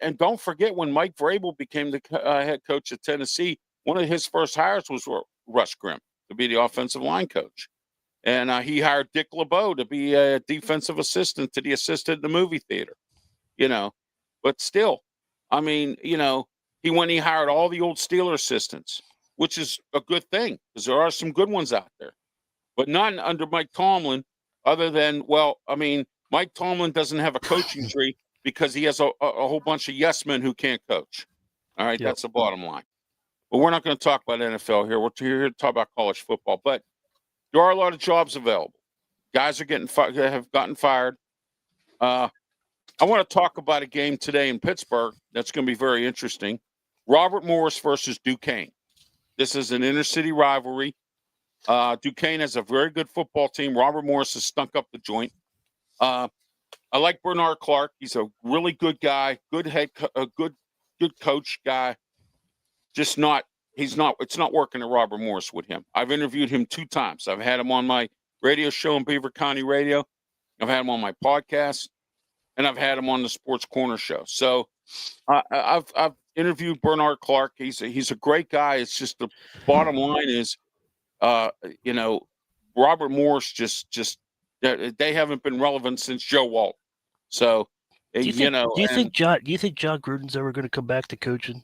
And don't forget when Mike Vrabel became the head coach at Tennessee, one of his first hires was Russ Grimm to be the offensive line coach. And he hired Dick LeBeau to be a defensive assistant to the assistant in the movie theater, But still, I mean, he hired all the old Steeler assistants, which is a good thing because there are some good ones out there. But none under Mike Tomlin other than, Mike Tomlin doesn't have a coaching tree because he has a whole bunch of yes men who can't coach. All right, That's the bottom line. But we're not going to talk about NFL here. We're here to talk about college football. But there are a lot of jobs available. Guys are have gotten fired. I want to talk about a game today in Pittsburgh that's going to be very interesting. Robert Morris versus Duquesne. This is an inner-city rivalry. Duquesne has a very good football team. Robert Morris has stunk up the joint. I like Bernard Clark. He's a really good guy, good coach guy. It's not working at Robert Morris with him. I've interviewed him 2 times. I've had him on my radio show on Beaver County Radio. I've had him on my podcast, and I've had him on the Sports Corner show. So I've interviewed Bernard Clark. He's a great guy. It's just the bottom line is, Robert Morris just they haven't been relevant since Joe Walt. So do you think John Gruden's ever going to come back to coaching?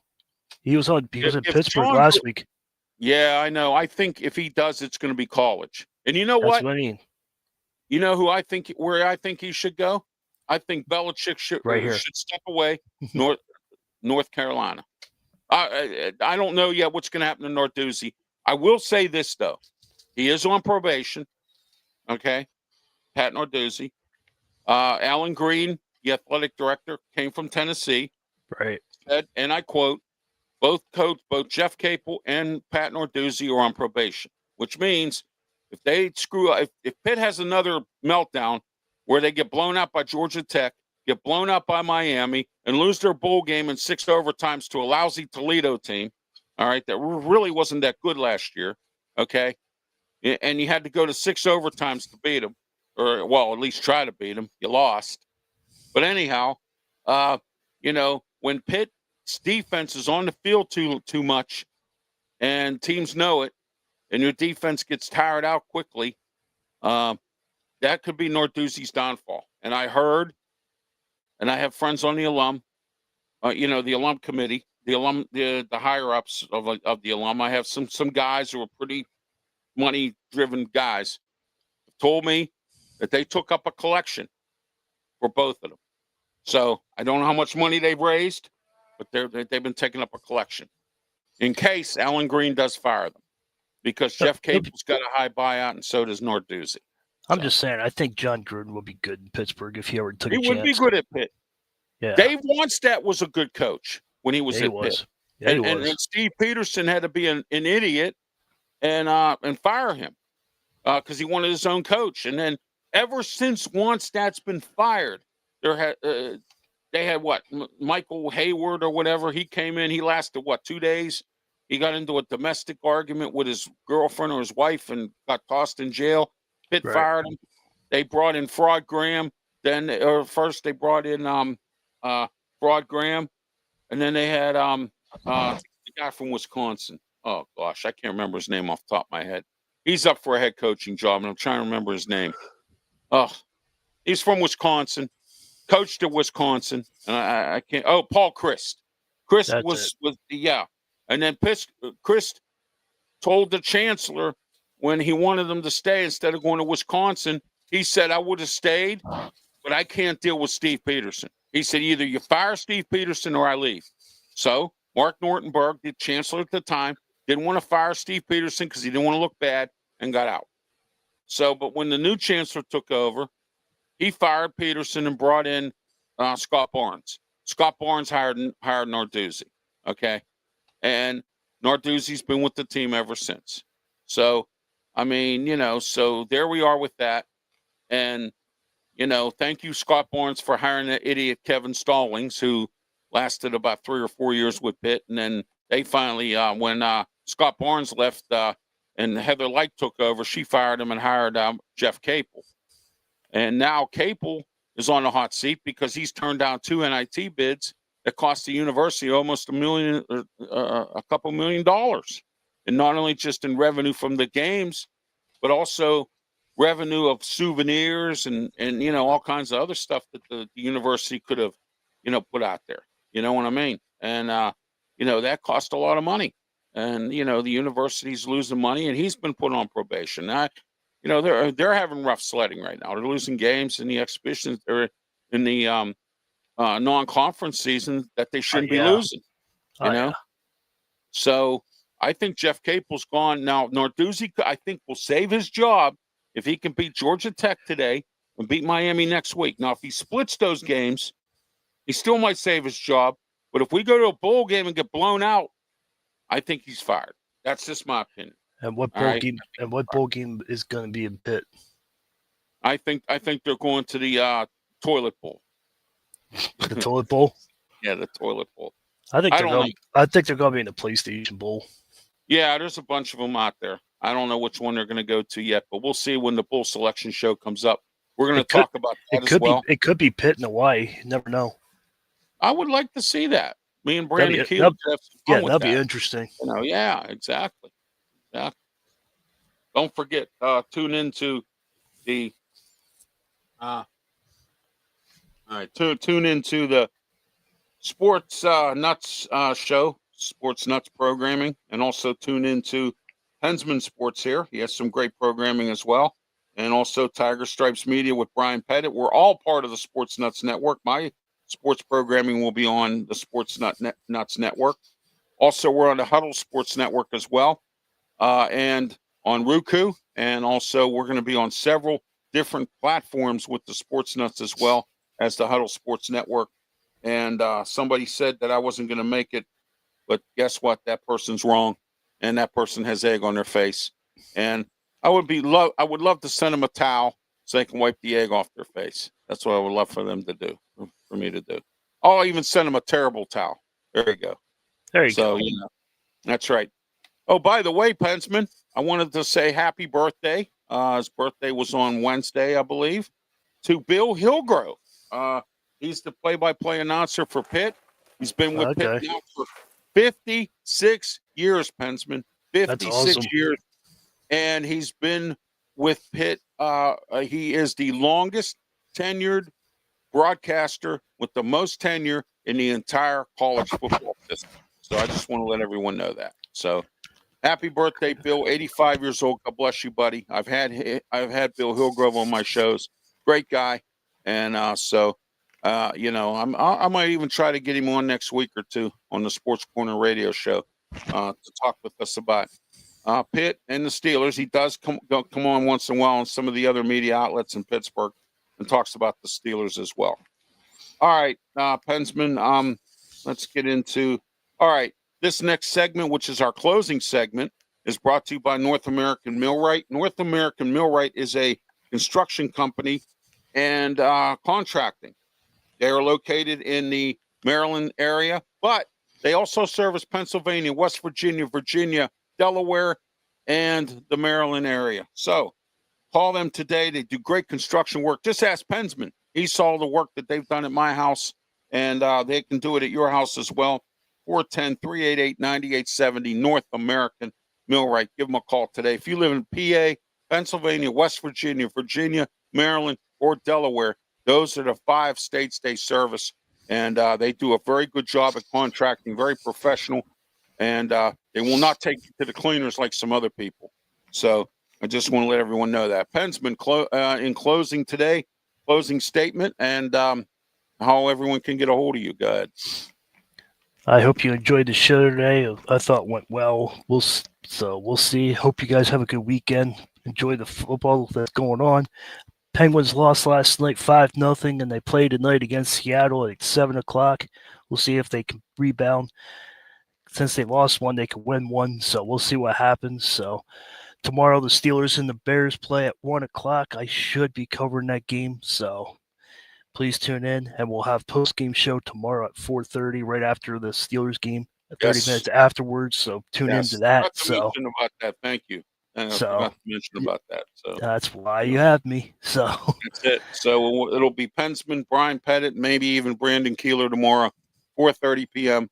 He was in Pittsburgh last week. Yeah, I know. I think if he does, it's going to be college. And you know That's what? what I mean. You know where I think he should go? I think Belichick should step away. North Carolina. I don't know yet what's going to happen to Narduzzi. I will say this though, he is on probation. Okay, Pat Narduzzi. Alan Green, the athletic director, came from Tennessee. Right. Said, and I quote, both Jeff Capel and Pat Narduzzi are on probation, which means if they screw up, if Pitt has another meltdown where they get blown out by Georgia Tech, get blown out by Miami, and lose their bowl game in 6 overtimes to a lousy Toledo team, all right, that really wasn't that good last year, okay, and you had to go to 6 overtimes to beat them, or, at least try to beat them. You lost. But anyhow, when Pitt's defense is on the field too much and teams know it, and your defense gets tired out quickly, that could be Narduzzi's downfall. And I heard, and I have friends on the alum, the alum committee, the higher ups of the alum. I have some guys who are pretty money-driven guys, told me that they took up a collection for both of them. So I don't know how much money they've raised, but they've been taking up a collection in case Alan Green does fire them, because Jeff Capel's got a high buyout, and so does Narduzzi. I'm just saying, I think John Gruden would be good in Pittsburgh if he ever took a chance. He would be good at Pitt. Yeah. Dave Wannstedt was a good coach when he was at Pitt. Yeah, and Steve Peterson had to be an idiot and fire him because he wanted his own coach. And then ever since Wannstedt's been fired, they had Michael Hayward or whatever. He came in. He lasted 2 days. He got into a domestic argument with his girlfriend or his wife and got tossed in jail. Pitt fired him. They brought in Fraud Graham. First they brought in Fraud Graham, and then they had the guy from Wisconsin. oh gosh, I can't remember his name off the top of my head. He's up for a head coaching job, and I'm trying to remember his name. Oh, he's from Wisconsin, coached at Wisconsin, and I can't. Oh, Paul Christ. Chris That's was yeah, and then Chris told the chancellor when he wanted them to stay instead of going to Wisconsin. He said, "I would have stayed, but I can't deal with Steve Peterson." He said, "Either you fire Steve Peterson or I leave." So Mark Nortenberg, the chancellor at the time, didn't want to fire Steve Peterson because he didn't want to look bad and got out. So, but when the new chancellor took over, he fired Peterson and brought in Scott Barnes. Scott Barnes hired Narduzzi. Okay, and Narduzzi's been with the team ever since. So, I mean, so there we are with that. And thank you, Scott Barnes, for hiring that idiot Kevin Stallings, who lasted about 3 or 4 years with Pitt, and then they finally, when Scott Barnes left and Heather Light took over, she fired him and hired Jeff Capel. And now Capel is on the hot seat because he's turned down 2 NIT bids that cost the university almost a couple $1 million, and not only just in revenue from the games, but also revenue of souvenirs and all kinds of other stuff that the university could have put out there. You know what I mean? And that cost a lot of money, and the university's losing money, and he's been put on probation. They're having rough sledding right now. They're losing games in the exhibitions or in the non-conference season that they shouldn't be losing. So I think Jeff Capel's gone now. Narduzzi, I think, will save his job if he can beat Georgia Tech today and beat Miami next week. Now, if he splits those games, he still might save his job. But if we go to a bowl game and get blown out, I think he's fired. That's just my opinion. And what bowl game? And what bowl game is going to be in Pitt? I think they're going to the toilet bowl. The toilet bowl? Yeah, the toilet bowl. I think they're going to be in the PlayStation Bowl. Yeah, there's a bunch of them out there. I don't know which one they're going to go to yet, but we'll see when the bowl selection show comes up. We're going to talk about that as well. It could be Pitt in Hawaii. You never know. I would like to see that. Me and Brandon Keel. That'd be interesting. Yeah, exactly. Don't forget, tune into the tune into the Sports Nuts show, Sports Nuts programming, and also tune into Hensman Sports here. He has some great programming as well. And also Tiger Stripes Media with Brian Pettit. We're all part of the Sports Nuts Network. My sports programming will be on the Sports Nuts Network. Also, we're on the Huddle Sports Network as well, and on Roku. And also, we're going to be on several different platforms with the Sports Nuts as well as the Huddle Sports Network. And somebody said that I wasn't going to make it, but guess what? That person's wrong, and that person has egg on their face. And I would love to send them a towel so they can wipe the egg off their face. That's what I would love for them to do, for me to do. I'll even send them a terrible towel. There you go. There you go. So, that's right. Oh, by the way, Pensman, I wanted to say happy birthday. His birthday was on Wednesday, I believe, to Bill Hillgrove. He's the play-by-play announcer for Pitt. He's been with Pitt now for 56 years, Pensman. 56 years. And he's been with Pitt. He is the longest tenured broadcaster with the most tenure in the entire college football system. So I just want to let everyone know that. So happy birthday, Bill. 85 years old. God bless you, buddy. I've had Bill Hillgrove on my shows. Great guy. And I might even try to get him on next week or two on the Sports Corner radio show to talk with us about Pitt and the Steelers. He does come on once in a while on some of the other media outlets in Pittsburgh and talks about the Steelers as well. All right, Pensman, let's get into – all right, this next segment, which is our closing segment, is brought to you by North American Millwright. North American Millwright is a construction company and contracting. They are located in the Maryland area, but they also service Pennsylvania, West Virginia, Delaware, and the Maryland area. So call them today. They do great construction work. Just ask Pensman. He saw the work that they've done at my house, and they can do it at your house as well. 410-388-9870, North American Millwright. Give them a call today. If you live in PA, Pennsylvania, West Virginia, Virginia, Maryland, or Delaware, those are the 5 states they service. And they do a very good job at contracting, very professional. And they will not take you to the cleaners like some other people. So I just want to let everyone know that. Penn's been in closing today, closing statement, and how everyone can get a hold of you. Go ahead. I hope you enjoyed the show today. I thought it went well. We'll see. Hope you guys have a good weekend. Enjoy the football that's going on. Penguins lost last night 5-0, and they play tonight against Seattle at 7 o'clock. We'll see if they can rebound. Since they lost one, they can win one. So we'll see what happens. So tomorrow the Steelers and the Bears play at 1 o'clock. I should be covering that game. So please tune in, and we'll have post-game show tomorrow at 4:30, right after the Steelers game, 30 minutes afterwards. So tune into that. Mention about that. Thank you. And I forgot to mention about that. So that's why you have me. So that's it. So it'll be Pensman, Brian Pettit, maybe even Brandon Keeler tomorrow, 4:30 p.m.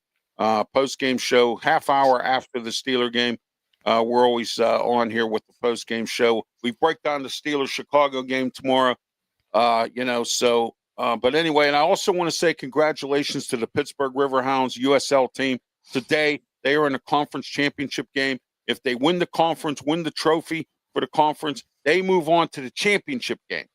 Post-game show, half hour after the Steeler game. We're always on here with the post-game show. We break down the Steelers-Chicago game tomorrow. But anyway, and I also want to say congratulations to the Pittsburgh Riverhounds USL team. Today, they are in a conference championship game. If they win the conference, win the trophy for the conference, they move on to the championship game.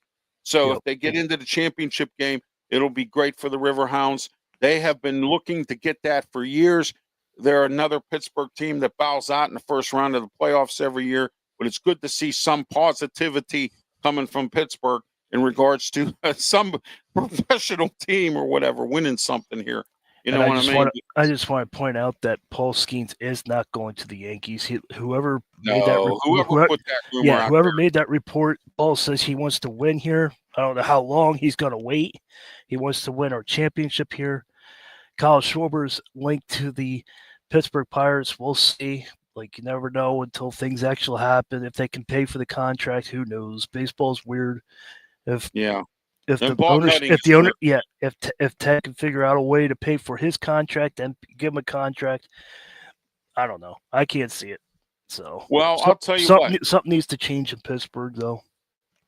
So if they get into the championship game, it'll be great for the Riverhounds. They have been looking to get that for years. They're another Pittsburgh team that bows out in the first round of the playoffs every year. But it's good to see some positivity coming from Pittsburgh in regards to some professional team or whatever winning something here. You know what I mean? I just want to point out that Paul Skeens is not going to the Yankees. Whoever made that report, Paul says he wants to win here. I don't know how long he's going to wait. He wants to win our championship here. Kyle Schwarber's linked to the Pittsburgh Pirates. We'll see. Like, you never know until things actually happen. If they can pay for the contract, who knows? Baseball's weird. If Ted can figure out a way to pay for his contract and give him a contract, I don't know. I can't see it. So, I'll tell you what. Something needs to change in Pittsburgh, though.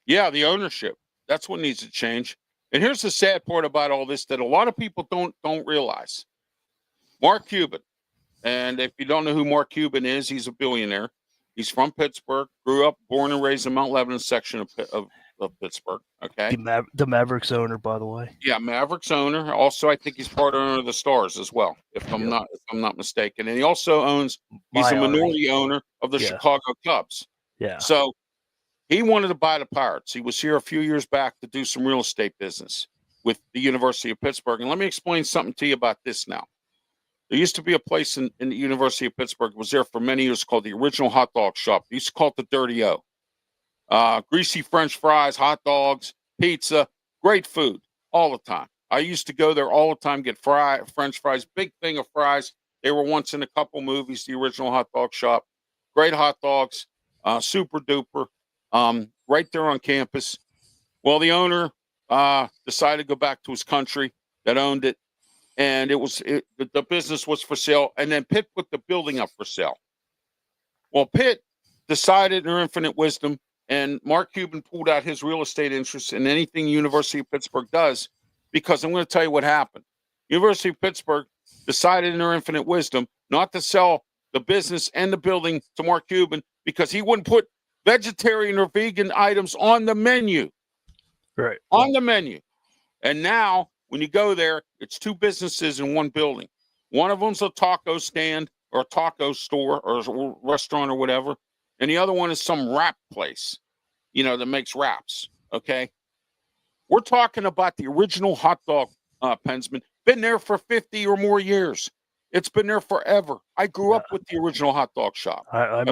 Yeah, the ownership. That's what needs to change. And here's the sad part about all this that a lot of people don't realize. Mark Cuban, and if you don't know who Mark Cuban is, he's a billionaire. He's from Pittsburgh, grew up, born and raised in Mount Lebanon section of Pittsburgh. Okay, the Mavericks owner, by the way. Yeah, Mavericks owner. Also, I think he's part owner of the Stars as well, if I'm not mistaken. And he also owns. He's a minority owner of the Chicago Cubs. Yeah. So he wanted to buy the Pirates. He was here a few years back to do some real estate business with the University of Pittsburgh. And let me explain something to you about this now. There used to be a place in the University of Pittsburgh. It was there for many years called the Original Hot Dog Shop. They used to call it the Dirty O. Greasy French fries, hot dogs, pizza, great food all the time. I used to go there all the time, get French fries, big thing of fries. They were once in a couple movies, the Original Hot Dog Shop. Great hot dogs, super duper, right there on campus. Well, the owner decided to go back to his country that owned it, and the business was for sale, and then Pitt put the building up for sale. Well, Pitt decided in their infinite wisdom, and Mark Cuban pulled out his real estate interests in anything University of Pittsburgh does, because I'm going to tell you what happened. University of Pittsburgh decided in their infinite wisdom not to sell the business and the building to Mark Cuban because he wouldn't put vegetarian or vegan items on the menu. Right. On the menu. And now, when you go there, it's two businesses in one building. One of them's a taco stand or a taco store or a restaurant or whatever. And the other one is some wrap place, that makes wraps, okay? We're talking about the original hot dog, Pensman. Been there for 50 or more years. It's been there forever. I grew up with the Original Hot Dog Shop. I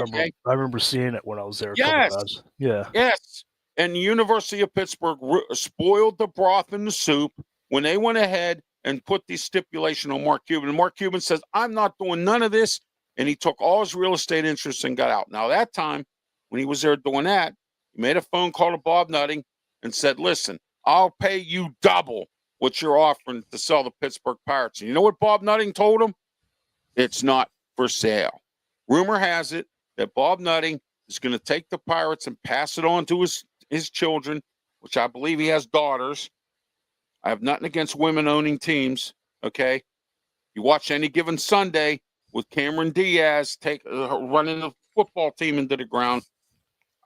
remember seeing it when I was there. Yes. Yeah. Yes. And the University of Pittsburgh spoiled the broth in the soup when they went ahead and put the stipulation on Mark Cuban. And Mark Cuban says, I'm not doing none of this. And he took all his real estate interests and got out. Now, that time, when he was there doing that, he made a phone call to Bob Nutting and said, listen, I'll pay you double what you're offering to sell the Pittsburgh Pirates. And you know what Bob Nutting told him? It's not for sale. Rumor has it that Bob Nutting is going to take the Pirates and pass it on to his children, which I believe he has daughters. I have nothing against women owning teams. Okay. You watch Any Given Sunday with Cameron Diaz running the football team into the ground,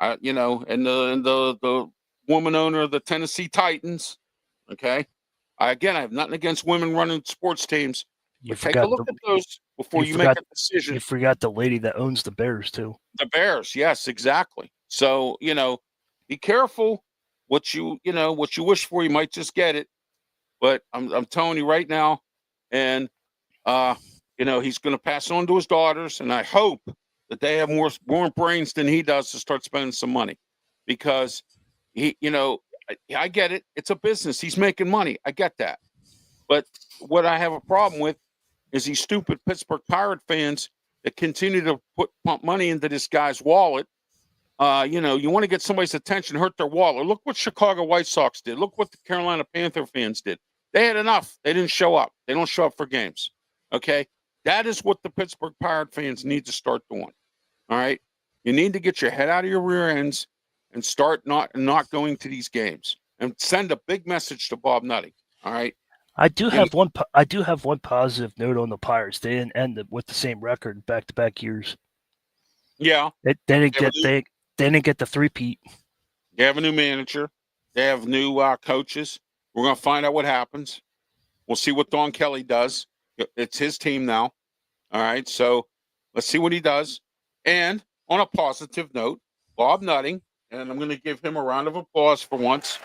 and the woman owner of the Tennessee Titans. Okay. I have nothing against women running sports teams, but take a look at those before you make a decision. You forgot the lady that owns the Bears too. The Bears, yes, exactly. So be careful what you wish for. You might just get it. But I'm telling you right now, and he's going to pass on to his daughters, and I hope that they have more brains than he does to start spending some money, because I get it. It's a business. He's making money. I get that. But what I have a problem with is these stupid Pittsburgh Pirate fans that continue to pump money into this guy's wallet. You want to get somebody's attention, hurt their wallet. Look what Chicago White Sox did. Look what the Carolina Panther fans did. They had enough. They didn't show up. They don't show up for games. Okay? That is what the Pittsburgh Pirate fans need to start doing. All right? You need to get your head out of your rear ends and start not going to these games, and send a big message to Bob Nutting. All right? I do have one positive note on the Pirates. They didn't end with the same record back-to-back years. Yeah. They didn't get the three-peat. They have a new manager. They have new coaches. We're going to find out what happens. We'll see what Don Kelly does. It's his team now. All right, so let's see what he does. And on a positive note, Bob Nutting, and I'm going to give him a round of applause for once.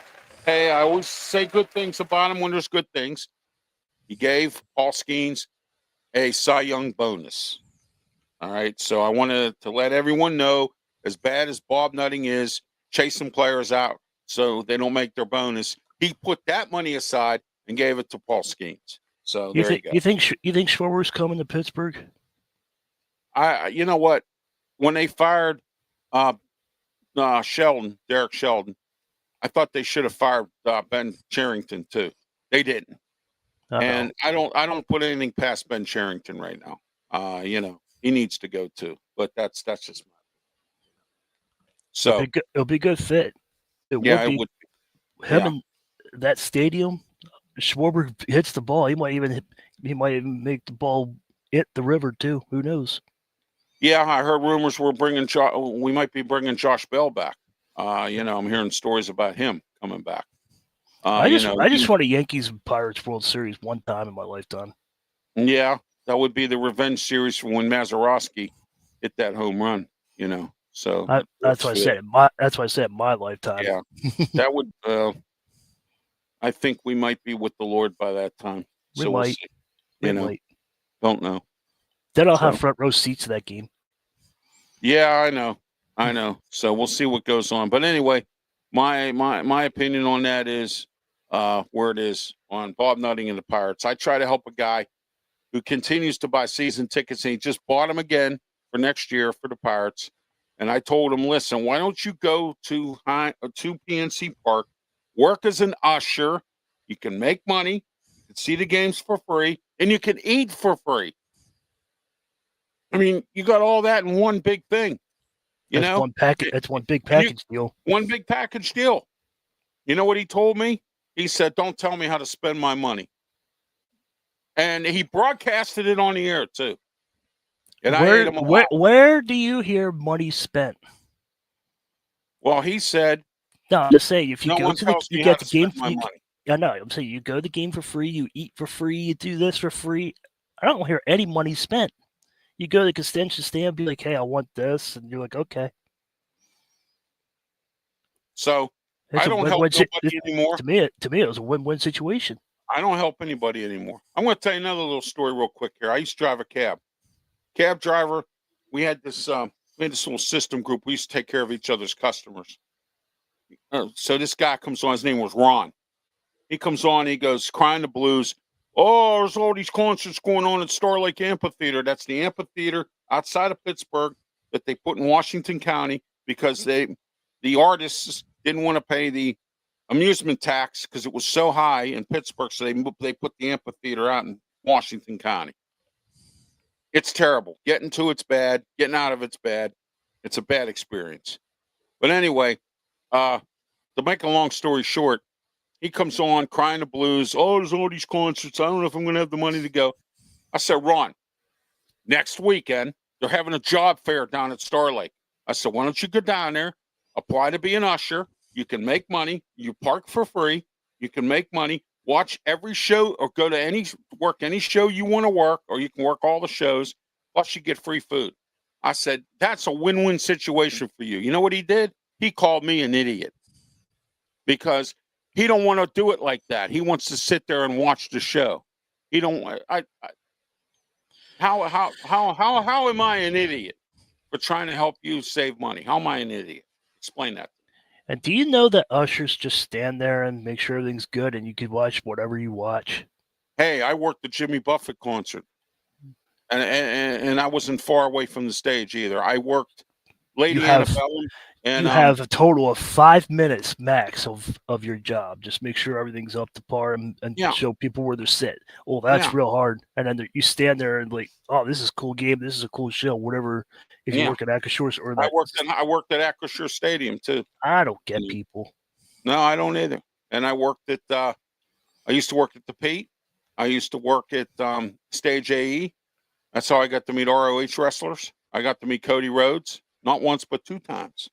Hey, I always say good things about him when there's good things. He gave Paul Skeens a Cy Young bonus. All right, so I wanted to let everyone know, as bad as Bob Nutting is, chasing players out so they don't make their bonus, he put that money aside and gave it to Paul Skeens. So there you go. You think Schwarber's coming to Pittsburgh? You know what? When they fired Derek Sheldon, I thought they should have fired Ben Cherington too. They didn't. And I don't put anything past Ben Cherington right now. He needs to go too. But that's just my opinion. So it'll be a good fit. It would. Him in that stadium, Schwarber hits the ball. He might even make the ball hit the river too. Who knows? Yeah, I heard rumors we might be bringing Josh Bell back. I'm hearing stories about him coming back. I just want a Yankees Pirates World Series one time in my lifetime. Yeah, that would be the revenge series from when Mazeroski hit that home run. So that's why I said that's why I said my lifetime. Yeah, that would. I think we might be with the Lord by that time. We'll see. Don't know. Then I'll have front row seats to that game. Yeah, I know. So we'll see what goes on. But anyway, my opinion on that is where it is on Bob Nutting and the Pirates. I try to help a guy who continues to buy season tickets, and he just bought them again for next year for the Pirates. And I told him, listen, why don't you go to PNC Park, work as an usher? You can make money, you can see the games for free, and you can eat for free. I mean, you got all that in one big thing. That's one package. That's one big package deal. One big package deal. You know what he told me? He said, don't tell me how to spend my money. And he broadcasted it on the air, too. And I hate him a lot. Where do you hear money spent? Well, he said. No, I'm just saying, if you go to you get the game. I know. I'm saying you go to the game for free, you eat for free, you do this for free. I don't hear any money spent. You go to the concession stand, be like, hey, I want this. And you're like, okay. So I don't help nobody anymore. To me, it was a win-win situation. I don't help anybody anymore. I'm going to tell you another little story real quick here. I used to drive a cab. Cab driver, we had this little system group. We used to take care of each other's customers. So this guy comes on. His name was Ron. He comes on. He goes, crying the blues. Oh, there's all these concerts going on at Star Lake Amphitheater. That's the amphitheater outside of Pittsburgh that they put in Washington County because the artists didn't want to pay the amusement tax because it was so high in Pittsburgh. So they put the amphitheater out in Washington County. It's terrible. Getting to it's bad. Getting out of it's bad. It's a bad experience. But anyway, to make a long story short, he comes on crying the blues. Oh, there's all these concerts. I don't know if I'm going to have the money to go. I said, Ron, next weekend, they're having a job fair down at Star Lake. I said, why don't you go down there, apply to be an usher. You can make money. You park for free. You can make money. Watch every show or go to work any show you want to work, or you can work all the shows. Plus, you get free food. I said, that's a win-win situation for you. You know what he did? He called me an idiot because he don't want to do it like that. He wants to sit there and watch the show. He don't. How am I an idiot for trying to help you save money? How am I an idiot? Explain that. And do you know that ushers just stand there and make sure everything's good, and you can watch whatever you watch? Hey, I worked the Jimmy Buffett concert, and I wasn't far away from the stage either. I worked Lady Antebellum, and you have a total of 5 minutes max of your job. Just make sure everything's up to par and show people where they're sitting. Oh, that's real hard. And then you stand there and like, oh, this is a cool game. This is a cool show. Whatever. If you work at Acrisure or that, I worked at Acrisure Stadium too. I don't get people. No, I don't either. And I worked at. I used to work at the Pete. I used to work at Stage AE. That's how I got to meet ROH wrestlers. I got to meet Cody Rhodes, not once but 2 times.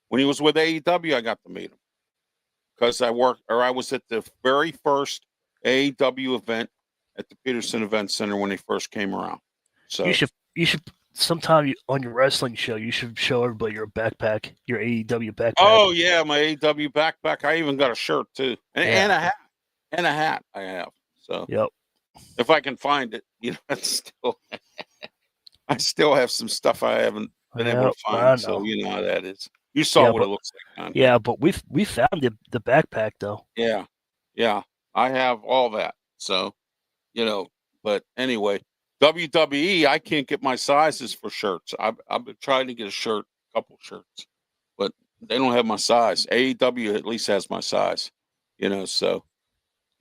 When he was with AEW, I got to meet him because I was at the very first AEW event at the Peterson Event Center when they first came around. So you should sometime on your wrestling show, you should show everybody your backpack, your AEW backpack. Oh yeah, my AEW backpack. I even got a shirt too, and a hat, and a hat. I have. So yep. If I can find it, I still have some stuff I haven't been able to find. So you know how that is. You saw what it looks like. Yeah, but we found the backpack though. Yeah, I have all that. So, but anyway, WWE, I can't get my sizes for shirts. I've been trying to get a couple shirts, but they don't have my size. AEW at least has my size, so,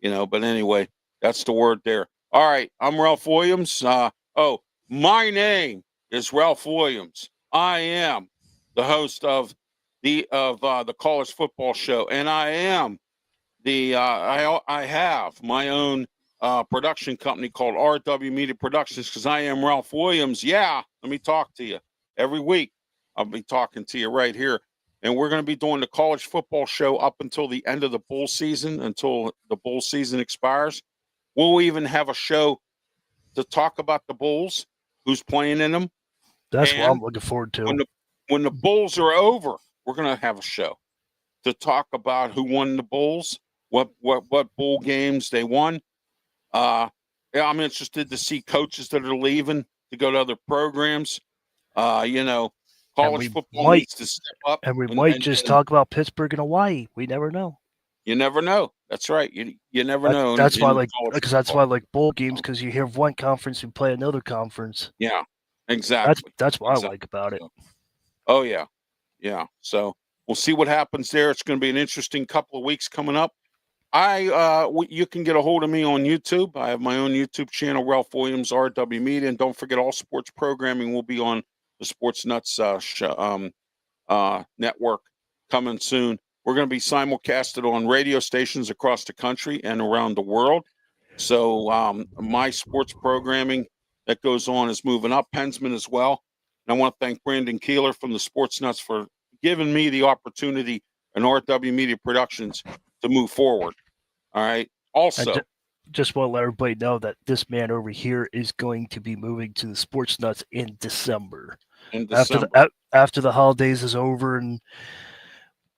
but anyway, that's the word there. All right. I'm Ralph Williams. My name is Ralph Williams. I am the host of the College Football Show, and I am I have my own production company called RW Media Productions because I am Ralph Williams. Yeah, let me talk to you every week. I'll be talking to you right here, and we're going to be doing the College Football Show up until the end of the bowl season, until the bowl season expires. We'll even have a show to talk about the Bulls, who's playing in them. That's what I'm looking forward to. When the Bulls are over, we're going to have a show to talk about who won the Bulls, what bowl games they won. I'm interested to see coaches that are leaving to go to other programs. College football needs to step up. And we might just talk about Pittsburgh and Hawaii. We never know. You never know. That's right. You never know. That's why I like bowl games, because you hear one conference and play another conference. Yeah, exactly. That's what I like about it. Oh yeah, yeah. So we'll see what happens there. It's going to be an interesting couple of weeks coming up. You can get a hold of me on YouTube. I have my own YouTube channel, Ralph Williams RW Media, and don't forget all sports programming will be on the Sports Nuts network coming soon. We're going to be simulcasted on radio stations across the country and around the world. So my sports programming that goes on is moving up. Pensman as well. And I want to thank Brandon Keeler from the Sports Nuts for giving me the opportunity and RW Media Productions to move forward. All right. Also, just want to let everybody know that this man over here is going to be moving to the Sports Nuts in December. After the holidays is over and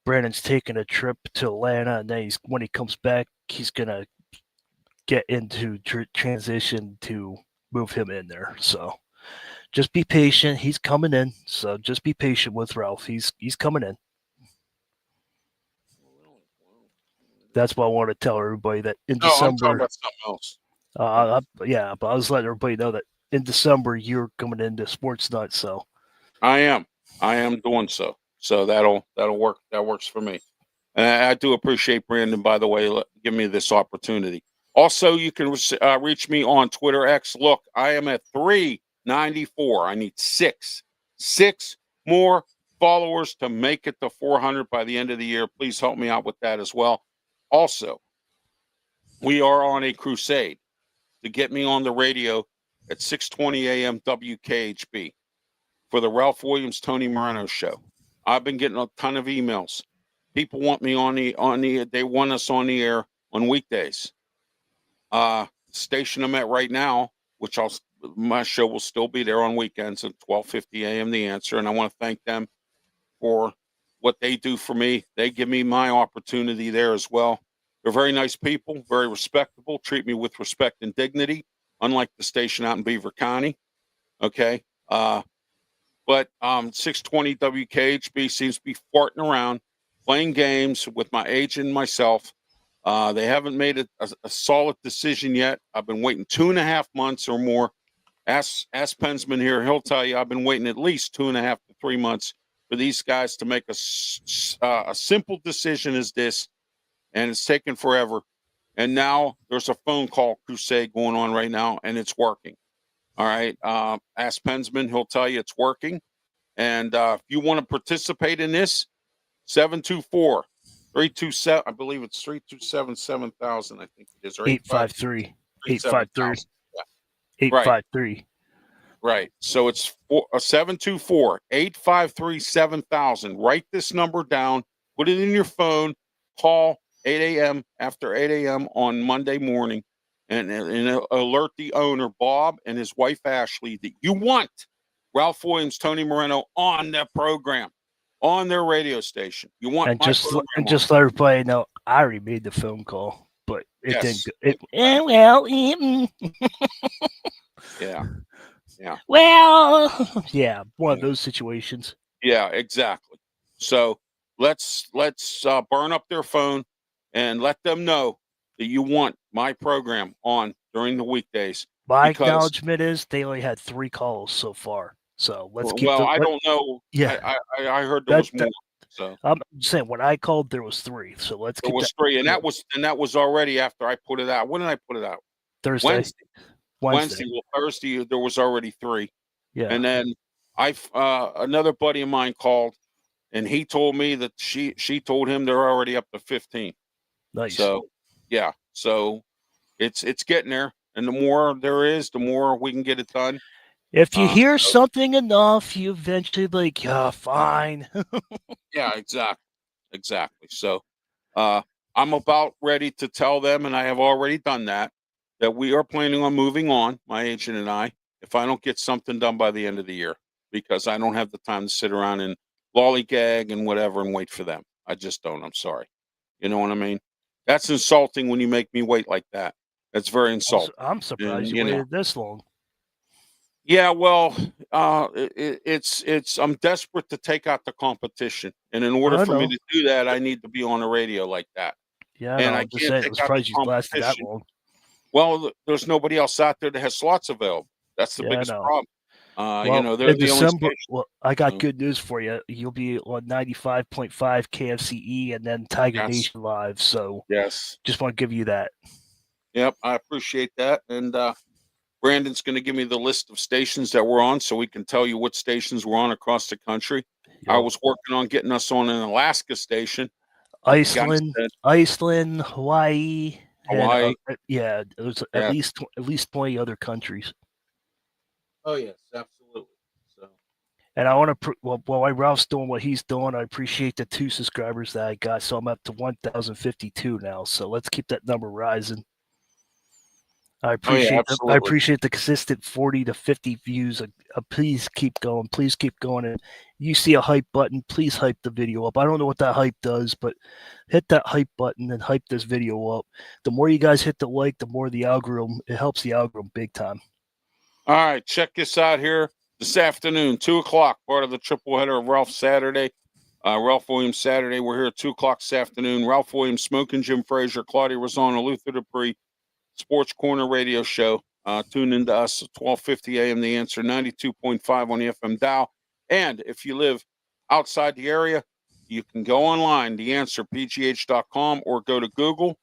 Brandon's taking a trip to Atlanta, and then when he comes back, he's gonna get into transition to move him in there. So just be patient. He's coming in. So just be patient with Ralph. He's coming in. That's what I want to tell everybody, that in December. I'm talking about something else. But I was letting everybody know that in December you're coming into Sports Nuts. So I am doing so. So that'll work. That works for me. And I do appreciate Brandon, by the way, giving me this opportunity. Also, you can reach me on Twitter X. Look, I am at 3 94. I need six more followers to make it to 400 by the end of the year. Please help me out with that as well. Also, we are on a crusade to get me on the radio at 6:20 a.m. WKHB for the Ralph Williams Tony Moreno show. I've been getting a ton of emails. People want me they want us on the air on weekdays. Station I'm at right now, which my show will still be there on weekends at 12:50 a.m. The Answer, and I want to thank them for what they do for me. They give me my opportunity there as well. They're very nice people, very respectable, treat me with respect and dignity, unlike the station out in Beaver County. Okay. But 620 WKHB seems to be farting around, playing games with my agent and myself. They haven't made a solid decision yet. I've been waiting 2.5 months or more. Ask Pensman here. He'll tell you I've been waiting at least 2.5 to 3 months for these guys to make a simple decision as this, and it's taken forever. And now there's a phone call crusade going on right now, and it's working. All right. Ask Pensman. He'll tell you it's working. And if you want to participate in this, 724-327, I believe it's 327-7000, I think it is, or 853. 853. 853. Right. So it's 724-853-7000. Write this number down, put it in your phone, call 8 a.m. after 8 a.m. on Monday morning, and alert the owner, Bob, and his wife, Ashley, that you want Ralph Williams, Tony Moreno on their program, on their radio station. You want just let everybody know I already made the phone call, but it didn't. Yeah. Well, yeah, one of those situations. Yeah, exactly. So let's burn up their phone and let them know that you want my program on during the weekdays. My acknowledgement is they only had 3 calls so far. So let's keep. I don't know. Yeah, I heard there was more. So I'm saying when I called, there was 3. So let's keep. There was 3, and that was already after I put it out. When did I put it out? Thursday. Wednesday. Well, Thursday there was already 3. Yeah. And then another buddy of mine called, and he told me that she told him they're already up to 15. Nice. So yeah, so it's getting there, and the more there is, the more we can get it done. If you hear something enough, you eventually like, yeah, fine. Yeah, exactly. So I'm about ready to tell them, and I have already done that we are planning on moving on, my agent and I, if I don't get something done by the end of the year, because I don't have the time to sit around and lollygag and whatever and wait for them. I just don't. I'm sorry. You know what I mean? That's insulting when you make me wait like that. That's very insulting. I'm surprised you waited this long. Yeah, well, it's I'm desperate to take out the competition, and in order for me to do that, I need to be on the radio like that. Yeah, and I can't take out the competition. That long. Well, there's nobody else out there that has slots available. That's the biggest problem. They're the December, I got good news for you. You'll be on 95.5 KFCE and then Tiger Nation Live. So yes, just want to give you that. Yep, I appreciate that. And Brandon's going to give me the list of stations that we're on, so we can tell you what stations we're on across the country. Yep. I was working on getting us on an Alaska station, Iceland, Hawaii. And, there's at least 20 other countries. Oh yes, absolutely. So, and I want to while Ralph's doing what he's doing, I appreciate the 2 subscribers that I got. So I'm up to 1,052 now. So let's keep that number rising. I appreciate the consistent 40 to 50 views. Please keep going. Please keep going. And you see a hype button, please hype the video up. I don't know what that hype does, but hit that hype button and hype this video up. The more you guys hit the like, the more the algorithm, it helps the algorithm big time. All right, check this out here this afternoon, 2:00, part of the triple header of Ralph Saturday. Ralph Williams Saturday. We're here at 2:00 this afternoon. Ralph Williams, Smoking Jim Frazier, Claudia Rosano, Luther Dupree, Sports Corner Radio Show. Tune into us at 12:50 a.m. The Answer, 92.5 on the FM dial. And if you live outside the area, you can go online, theanswerpgh.com, or go to Google,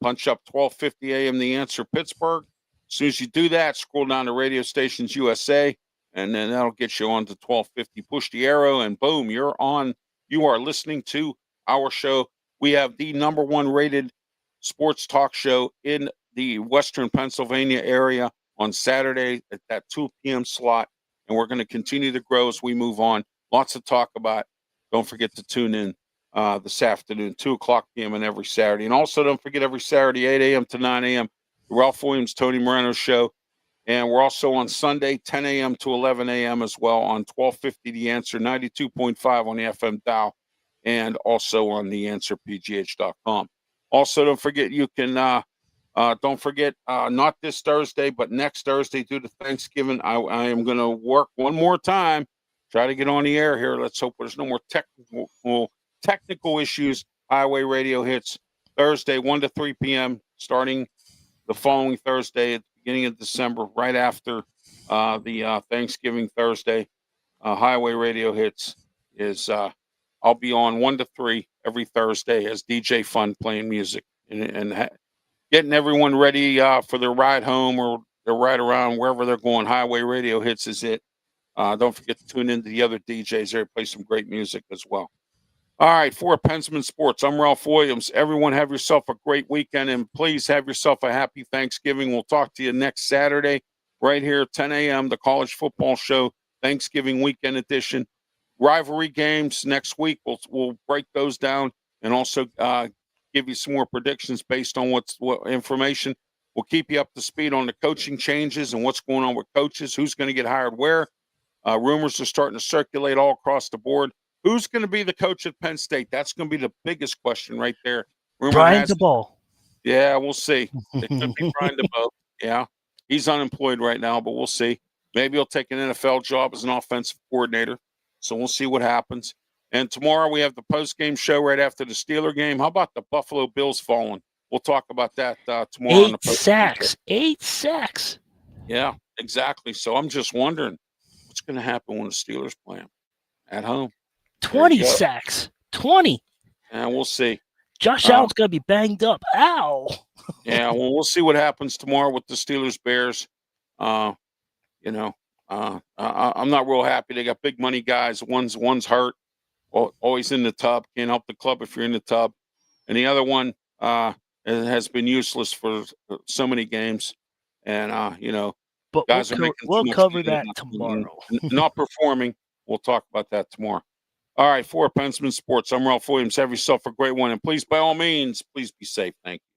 punch up 12:50 a.m. The Answer Pittsburgh, As soon as you do that, scroll down to Radio Stations USA, and then that'll get you on to 1250. Push the arrow, and boom, you're on. You are listening to our show. We have the #1 rated sports talk show in the Western Pennsylvania area on Saturday at that 2 p.m. slot, and we're going to continue to grow as we move on. Lots to talk about. Don't forget to tune in this afternoon, 2 o'clock p.m. and every Saturday. And also don't forget every Saturday, 8 a.m. to 9 a.m., the Ralph Willams, Tony Moreno show. And we're also on Sunday, 10 a.m. to 11 a.m. as well on 1250 The Answer, 92.5 on the FM dial, and also on theanswerpgh.com. Also, don't forget you can not this Thursday, but next Thursday due to Thanksgiving, I am going to work one more time, try to get on the air here. Let's hope there's no more technical issues. Highway Radio hits Thursday, 1 to 3 p.m., starting the following Thursday at the beginning of December, right after the Thanksgiving Thursday. Highway Radio hits is I'll be on 1 to 3 every Thursday as DJ Fun playing music and getting everyone ready for their ride home or their ride around wherever they're going. Highway Radio hits is it. Don't forget to tune into the other DJs there, play some great music as well. All right, for Pensman Sports, I'm Ralph Willams. Everyone have yourself a great weekend, and please have yourself a happy Thanksgiving. We'll talk to you next Saturday right here, 10 a.m., the College Football Show, Thanksgiving Weekend Edition. Rivalry games next week. We'll break those down and also give you some more predictions based on what information. We'll keep you up to speed on the coaching changes and what's going on with coaches, who's going to get hired where. Rumors are starting to circulate all across the board. Who's going to be the coach at Penn State? That's going to be the biggest question right there. Brian DeBoer. Yeah, we'll see. It could be Brian DeBoer. Yeah, he's unemployed right now, but we'll see. Maybe he'll take an NFL job as an offensive coordinator. So we'll see what happens. And tomorrow we have the post-game show right after the Steeler game. How about the Buffalo Bills falling? We'll talk about that tomorrow. 8 sacks. 8 sacks. Yeah, exactly. So I'm just wondering what's going to happen when the Steelers play them at home. 20 sacks. 20. And we'll see. Josh Allen's going to be banged up. Ow. Yeah, well, we'll see what happens tomorrow with the Steelers-Bears. I'm not real happy. They got big money guys. One's hurt, always in the tub. Can't help the club if you're in the tub. And the other one has been useless for so many games. And, but guys we'll cover that tomorrow. Not performing. We'll talk about that tomorrow. All right, for Pensman Sports, I'm Ralph Willams. Have yourself a great one. And please, by all means, please be safe. Thank you.